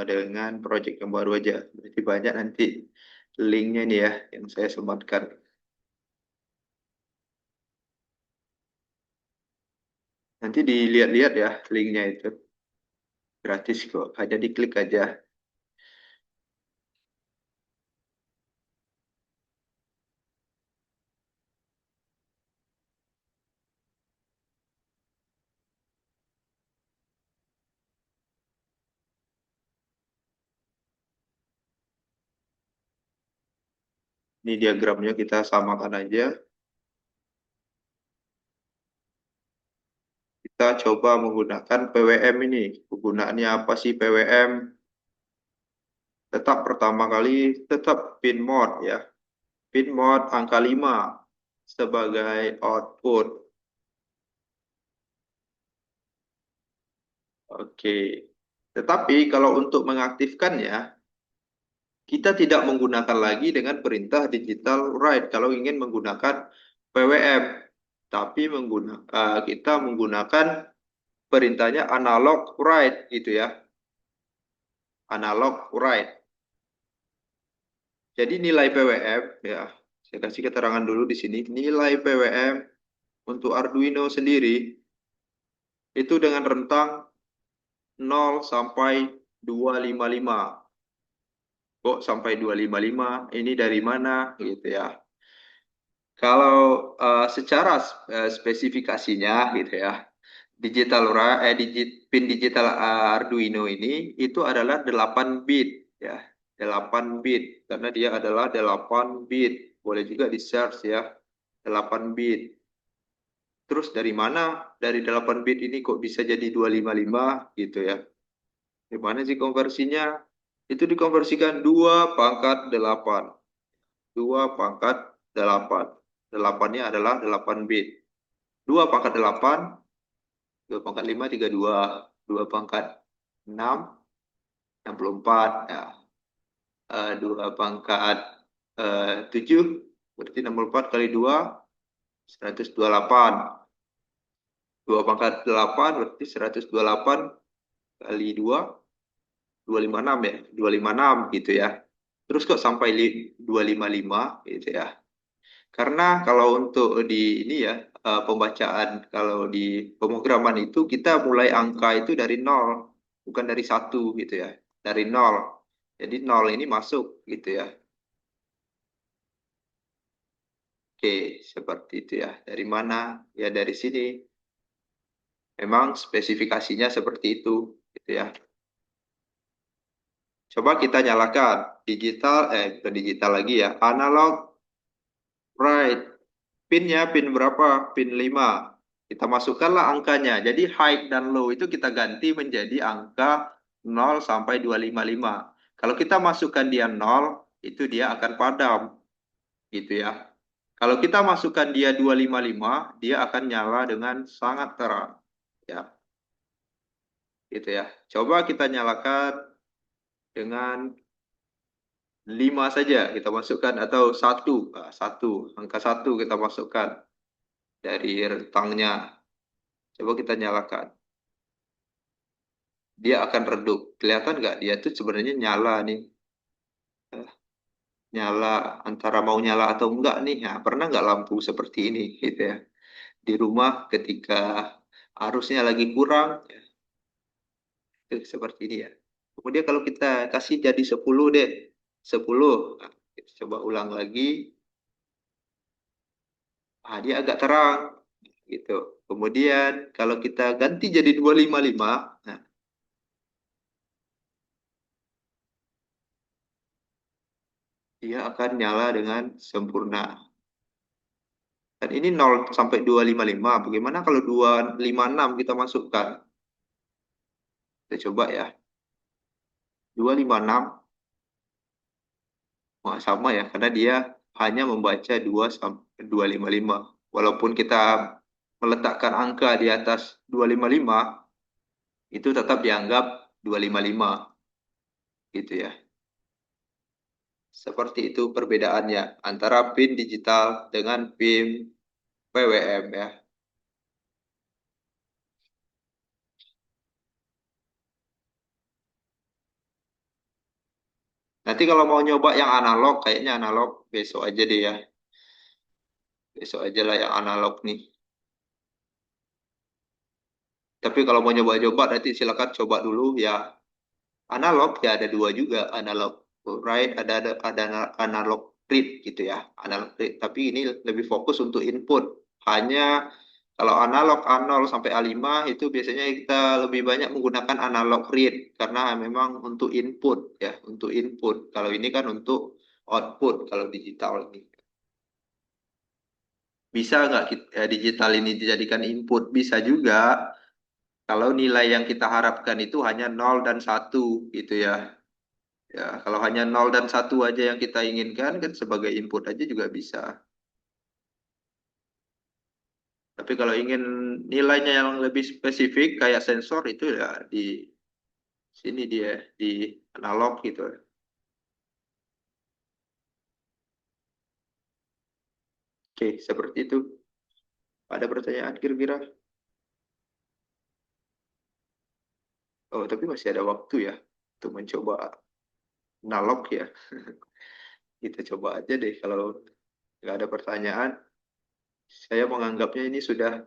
dengan project yang baru aja. Berarti banyak nanti linknya nih ya yang saya sematkan. Nanti dilihat-lihat ya linknya itu. Gratis kok, hanya diklik aja. Ini diagramnya kita samakan aja. Kita coba menggunakan PWM ini. Kegunaannya apa sih PWM? Tetap pertama kali, tetap pin mode ya. Pin mode angka 5 sebagai output. Oke. Tetapi kalau untuk mengaktifkannya, kita tidak menggunakan lagi dengan perintah digital write kalau ingin menggunakan PWM. Tapi kita menggunakan perintahnya analog write gitu ya. Analog write. Jadi nilai PWM ya, saya kasih keterangan dulu di sini. Nilai PWM untuk Arduino sendiri itu dengan rentang 0 sampai 255. Kok sampai 255? Ini dari mana gitu ya. Kalau secara spesifikasinya gitu ya, pin digital Arduino ini itu adalah 8 bit ya. 8 bit karena dia adalah 8 bit. Boleh juga di search ya. 8 bit. Terus dari mana dari 8 bit ini kok bisa jadi 255 gitu ya. Gimana sih konversinya? Itu dikonversikan 2 pangkat 8. 2 pangkat 8. 8-nya adalah 8 bit. 2 pangkat 8, 2 pangkat 5, 32. 2 pangkat 6, 64. Ya. 2 pangkat 7, berarti 64 kali 2, 128. 2 pangkat 8, berarti 128 kali 2, 256 ya. 256 gitu ya. Terus kok sampai 255 gitu ya. Karena kalau untuk di ini ya, pembacaan kalau di pemrograman itu kita mulai angka itu dari nol, bukan dari satu gitu ya, dari nol. Jadi nol ini masuk gitu ya. Oke, seperti itu ya. Dari mana? Ya dari sini. Memang spesifikasinya seperti itu gitu ya. Coba kita nyalakan digital, bukan digital lagi ya, analog write. Pinnya pin berapa? Pin 5. Kita masukkanlah angkanya. Jadi high dan low itu kita ganti menjadi angka 0 sampai 255. Kalau kita masukkan dia 0, itu dia akan padam. Gitu ya. Kalau kita masukkan dia 255, dia akan nyala dengan sangat terang. Ya, gitu ya. Coba kita nyalakan dengan 5 saja kita masukkan atau 1. Nah, 1, angka 1 kita masukkan dari rentangnya. Coba kita nyalakan. Dia akan redup. Kelihatan nggak? Dia tuh sebenarnya nyala nih. Nyala antara mau nyala atau enggak nih. Nah, pernah nggak lampu seperti ini gitu ya. Di rumah ketika arusnya lagi kurang, ya, itu seperti ini ya. Kemudian kalau kita kasih jadi 10 deh. 10. Nah, kita coba ulang lagi. Dia agak terang gitu. Kemudian kalau kita ganti jadi 255, nah, dia akan nyala dengan sempurna. Dan ini 0 sampai 255. Bagaimana kalau 256 kita masukkan? Kita coba ya. 256, wah, sama ya, karena dia hanya membaca 2 sampai 255. Walaupun kita meletakkan angka di atas 255, itu tetap dianggap 255 gitu ya. Seperti itu perbedaannya antara PIN digital dengan PIN PWM ya. Nanti kalau mau nyoba yang analog, kayaknya analog besok aja deh ya. Besok aja lah yang analog nih. Tapi kalau mau nyoba-nyoba nanti silakan coba dulu ya. Analog ya ada dua juga, analog write, ada analog read gitu ya. Analog read. Tapi ini lebih fokus untuk input. Hanya kalau analog A0 sampai A5 itu biasanya kita lebih banyak menggunakan analog read karena memang untuk input ya, untuk input. Kalau ini kan untuk output kalau digital ini. Bisa nggak digital ini dijadikan input? Bisa juga kalau nilai yang kita harapkan itu hanya 0 dan 1 gitu ya. Ya, kalau hanya 0 dan 1 aja yang kita inginkan kan sebagai input aja juga bisa. Tapi kalau ingin nilainya yang lebih spesifik kayak sensor itu ya di sini dia di analog gitu. Oke, seperti itu. Ada pertanyaan kira-kira? Oh, tapi masih ada waktu ya untuk mencoba analog ya. Kita coba aja deh kalau nggak ada pertanyaan. Saya menganggapnya ini sudah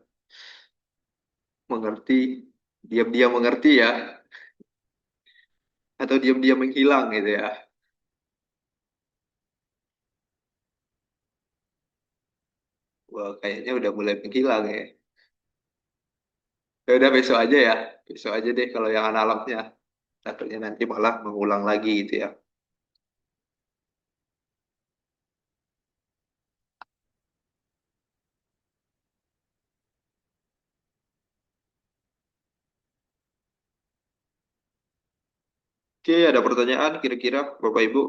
mengerti, diam-diam mengerti ya, atau diam-diam menghilang gitu ya. Wah, kayaknya udah mulai menghilang ya. Ya udah besok aja ya. Besok aja deh kalau yang analognya. Takutnya nanti malah mengulang lagi gitu ya. Oke, ada pertanyaan kira-kira Bapak Ibu?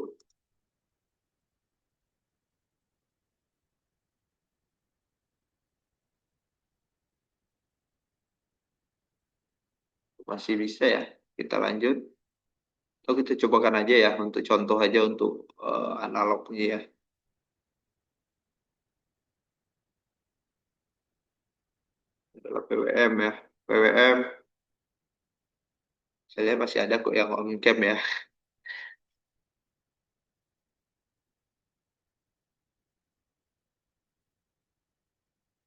Masih bisa ya? Kita lanjut. Oh, kita cobakan aja ya untuk contoh aja untuk analognya ya. Adalah PWM ya. PWM, saya lihat masih ada kok yang on cam ya.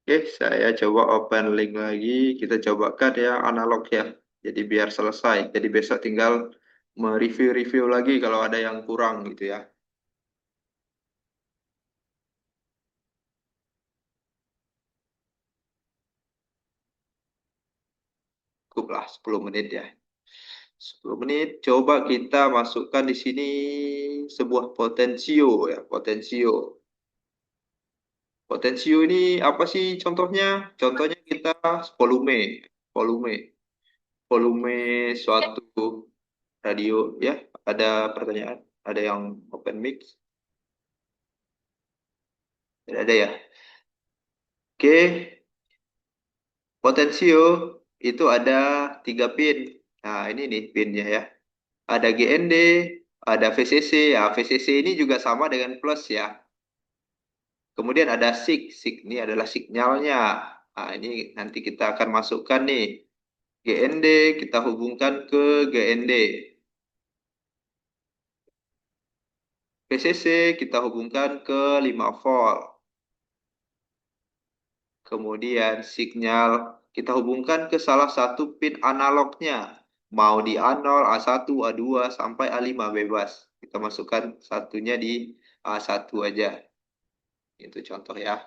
Oke, saya coba open link lagi. Kita cobakan ya analog ya. Jadi biar selesai. Jadi besok tinggal mereview-review lagi kalau ada yang kurang gitu ya. Cukup lah 10 menit ya. 10 menit. Coba kita masukkan di sini sebuah potensio ya. Potensio. Potensio ini apa sih contohnya? Contohnya kita volume. Volume. Volume suatu radio ya. Ada pertanyaan? Ada yang open mic? Tidak ada ya. Oke, potensio itu ada 3 pin. Nah, ini nih pinnya ya. Ada GND, ada VCC. Ya, VCC ini juga sama dengan plus ya. Kemudian ada sig. Sig ini adalah sinyalnya. Nah, ini nanti kita akan masukkan nih. GND kita hubungkan ke GND. VCC kita hubungkan ke 5 volt. Kemudian sinyal kita hubungkan ke salah satu pin analognya. Mau di A0, A1, A2, sampai A5 bebas. Kita masukkan satunya di A1 aja. Itu contoh ya.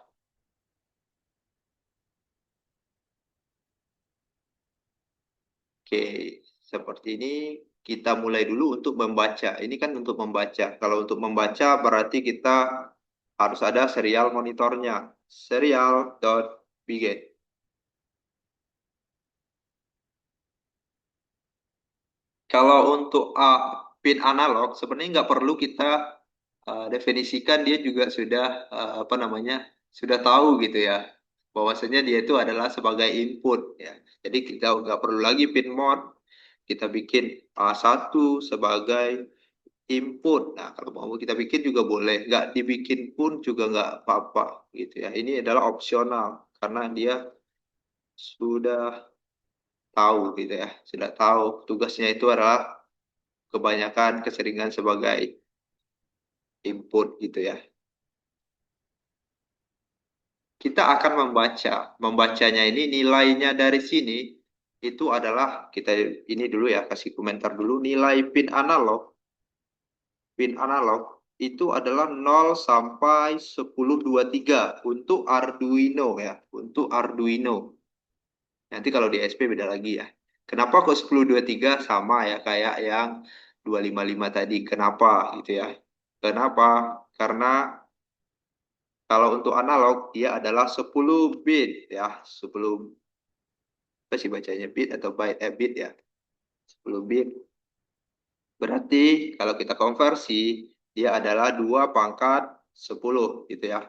Oke, seperti ini kita mulai dulu untuk membaca. Ini kan untuk membaca. Kalau untuk membaca berarti kita harus ada serial monitornya. Serial.begin. Kalau untuk pin analog sebenarnya nggak perlu kita definisikan, dia juga sudah apa namanya, sudah tahu gitu ya, bahwasanya dia itu adalah sebagai input ya. Jadi kita nggak perlu lagi pin mode, kita bikin A1 sebagai input. Nah, kalau mau kita bikin juga boleh, nggak dibikin pun juga nggak apa-apa gitu ya. Ini adalah opsional karena dia sudah tahu gitu ya, sudah tahu tugasnya itu adalah kebanyakan keseringan sebagai input gitu ya. Kita akan membaca. Membacanya ini nilainya dari sini itu adalah, kita ini dulu ya, kasih komentar dulu. Nilai pin analog itu adalah 0 sampai 1023 untuk Arduino ya, untuk Arduino. Nanti kalau di SP beda lagi ya. Kenapa kok 1023 sama ya kayak yang 255 tadi? Kenapa gitu ya? Kenapa? Karena kalau untuk analog dia adalah 10 bit ya, 10, apa sih bacanya, bit atau byte, bit ya, 10 bit. Berarti kalau kita konversi dia adalah 2 pangkat 10 gitu ya.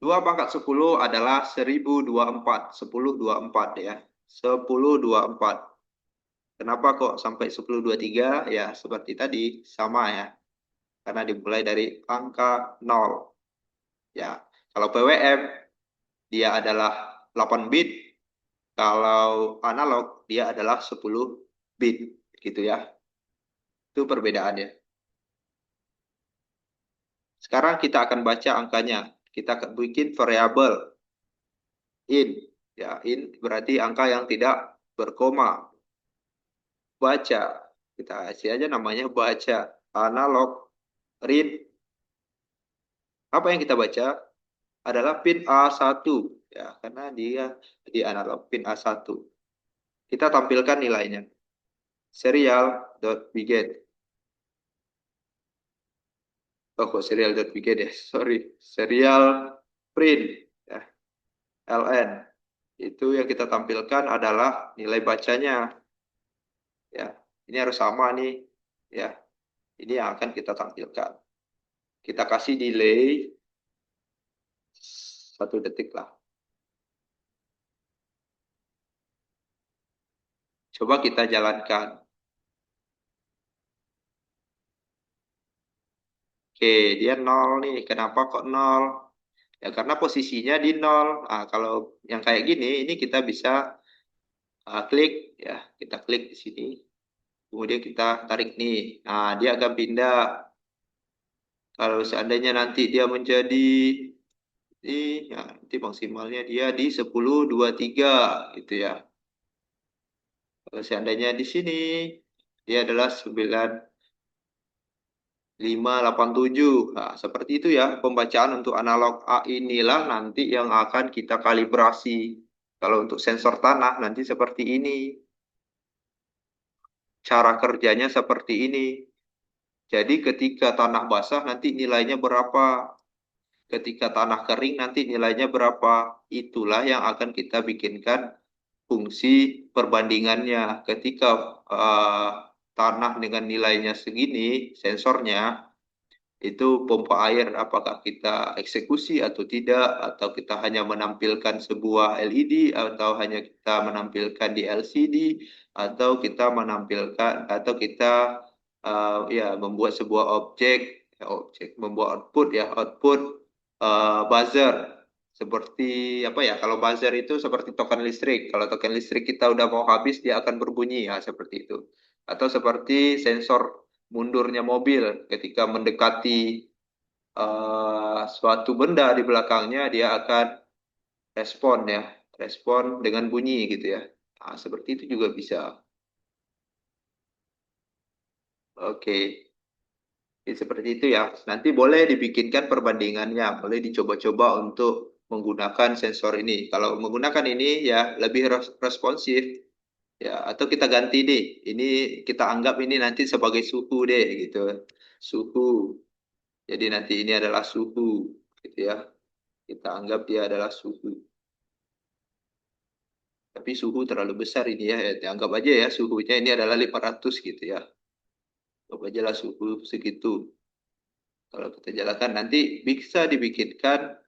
2 pangkat 10 adalah 1024, 1024 ya. 1024. Kenapa kok sampai 1023? Ya seperti tadi, sama ya. Karena dimulai dari angka 0 ya. Kalau PWM dia adalah 8 bit, kalau analog dia adalah 10 bit gitu ya. Itu perbedaannya. Sekarang kita akan baca angkanya. Kita akan bikin variabel in. Ya, in berarti angka yang tidak berkoma. Baca. Kita kasih aja namanya baca. Analog read. Apa yang kita baca adalah pin A1 ya, karena dia di analog pin A1. Kita tampilkan nilainya. Serial.begin. Oh, kok serial.begin ya? Sorry. Serial print ya. LN. Itu yang kita tampilkan adalah nilai bacanya. Ya, ini harus sama nih. Ya, ini yang akan kita tampilkan. Kita kasih delay 1 detik lah. Coba kita jalankan. Oke, dia 0 nih. Kenapa kok 0? Ya, karena posisinya di 0. Nah, kalau yang kayak gini, ini kita bisa klik ya. Kita klik di sini. Kemudian kita tarik nih. Nah, dia akan pindah. Kalau seandainya nanti dia menjadi ini, ya, nanti maksimalnya dia di 1023 gitu ya. Kalau seandainya di sini dia adalah 9587. Nah, seperti itu ya pembacaan untuk analog A, inilah nanti yang akan kita kalibrasi. Kalau untuk sensor tanah nanti seperti ini. Cara kerjanya seperti ini. Jadi ketika tanah basah nanti nilainya berapa? Ketika tanah kering nanti nilainya berapa? Itulah yang akan kita bikinkan fungsi perbandingannya. Ketika tanah dengan nilainya segini, sensornya itu pompa air apakah kita eksekusi atau tidak, atau kita hanya menampilkan sebuah LED, atau hanya kita menampilkan di LCD, atau kita menampilkan, atau kita ya membuat sebuah objek membuat output ya, output buzzer. Seperti apa ya, kalau buzzer itu seperti token listrik. Kalau token listrik kita udah mau habis dia akan berbunyi ya, seperti itu. Atau seperti sensor mundurnya mobil, ketika mendekati suatu benda di belakangnya dia akan respon ya, respon dengan bunyi gitu ya. Nah, seperti itu juga bisa. Oke. Jadi seperti itu ya. Nanti boleh dibikinkan perbandingannya, boleh dicoba-coba untuk menggunakan sensor ini. Kalau menggunakan ini ya lebih responsif Ya, atau kita ganti deh. Ini kita anggap ini nanti sebagai suhu deh gitu. Suhu. Jadi nanti ini adalah suhu gitu ya. Kita anggap dia adalah suhu. Tapi suhu terlalu besar ini ya. Anggap aja ya suhunya ini adalah 500 gitu ya. Anggap aja lah suhu segitu. Kalau kita jalankan nanti bisa dibikinkan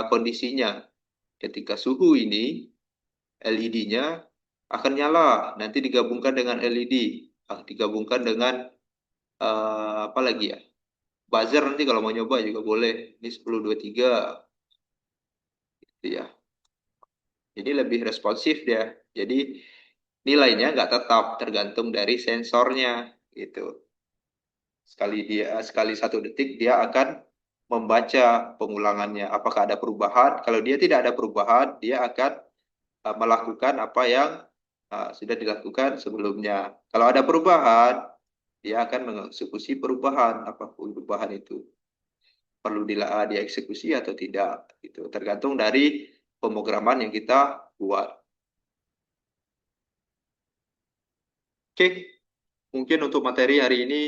kondisinya. Ketika suhu ini LED-nya akan nyala. Nanti digabungkan dengan LED. Digabungkan dengan apa lagi ya? Buzzer nanti kalau mau nyoba juga boleh. Ini 1023 gitu ya. Jadi lebih responsif dia. Jadi nilainya nggak tetap tergantung dari sensornya gitu. Sekali 1 detik dia akan membaca pengulangannya. Apakah ada perubahan? Kalau dia tidak ada perubahan, dia akan melakukan apa yang sudah dilakukan sebelumnya. Kalau ada perubahan, dia akan mengeksekusi perubahan. Apa perubahan itu? Perlu dieksekusi atau tidak? Gitu. Tergantung dari pemrograman yang kita buat. Oke, mungkin untuk materi hari ini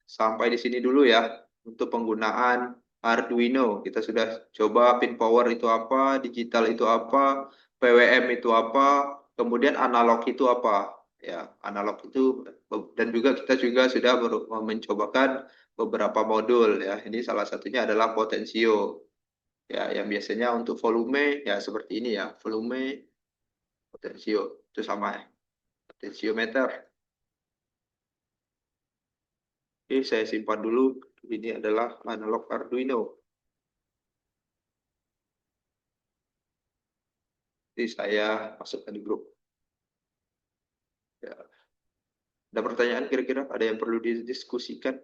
sampai di sini dulu ya. Untuk penggunaan Arduino, kita sudah coba pin power itu apa, digital itu apa, PWM itu apa, kemudian analog itu apa. Ya, analog itu dan juga kita juga sudah mencobakan beberapa modul ya. Ini salah satunya adalah potensio. Ya, yang biasanya untuk volume ya seperti ini ya, volume potensio itu sama ya, potensiometer. Oke, saya simpan dulu. Ini adalah analog Arduino. Jadi saya masukkan di grup. Ya. Ada pertanyaan kira-kira? Ada yang perlu didiskusikan?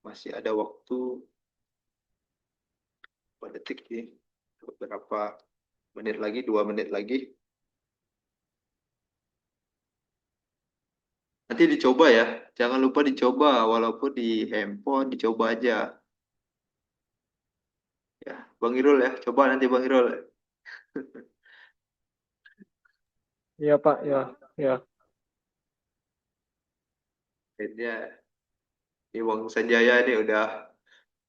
Masih ada waktu berapa detik ini? Beberapa menit lagi, 2 menit lagi. Nanti dicoba ya. Jangan lupa dicoba, walaupun di handphone, dicoba aja. Ya, Bang Irul ya. Coba nanti Bang Irul. Iya Pak, ya, ya. Kayaknya ini Bang Sanjaya ini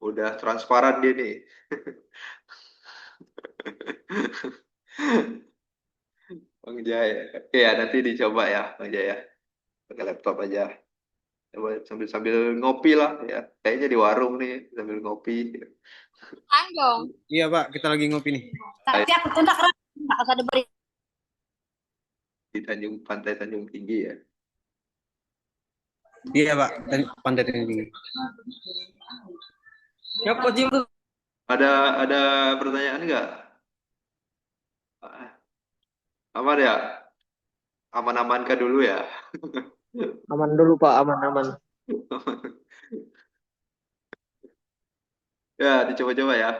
udah transparan dia nih. Bang Jaya. Oke ya, nanti dicoba ya, Bang Jaya. Pakai laptop aja. Coba sambil-sambil ngopi lah ya. Kayaknya di warung nih sambil ngopi. Anjong. Iya Pak, kita lagi ngopi nih. Tapi aku tuh tak usah diberi. Di Pantai Tanjung Tinggi ya. Iya Pak, Pantai Tinggi. Siapa Jim tuh? Ada pertanyaan nggak? Aman ya? Aman-amankan dulu ya. Aman dulu Pak, aman-aman. Ya, dicoba-coba ya.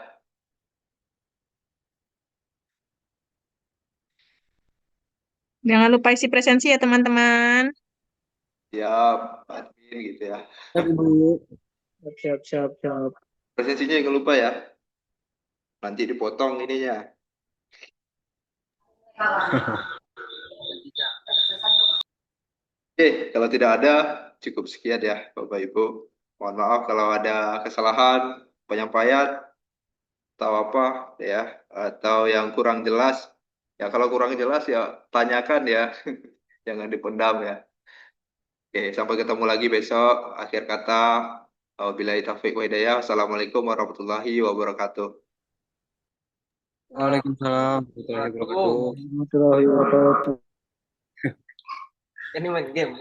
Jangan lupa isi presensi ya teman-teman. Siap, admin gitu ya. Siap Ibu. Siap, siap, siap. Presensinya jangan lupa ya. Nanti dipotong ininya. Oke, kalau tidak ada, cukup sekian ya, Bapak Ibu. Mohon maaf kalau ada kesalahan penyampaian atau apa ya, atau yang kurang jelas. Ya, kalau kurang jelas ya tanyakan ya, jangan dipendam ya. Oke, sampai ketemu lagi besok. Akhir kata, wabillahi taufiq wa hidayah. Assalamualaikum warahmatullahi wabarakatuh. Waalaikumsalam warahmatullahi wabarakatuh. Warahmatullahi wabarakatuh. Ini main game.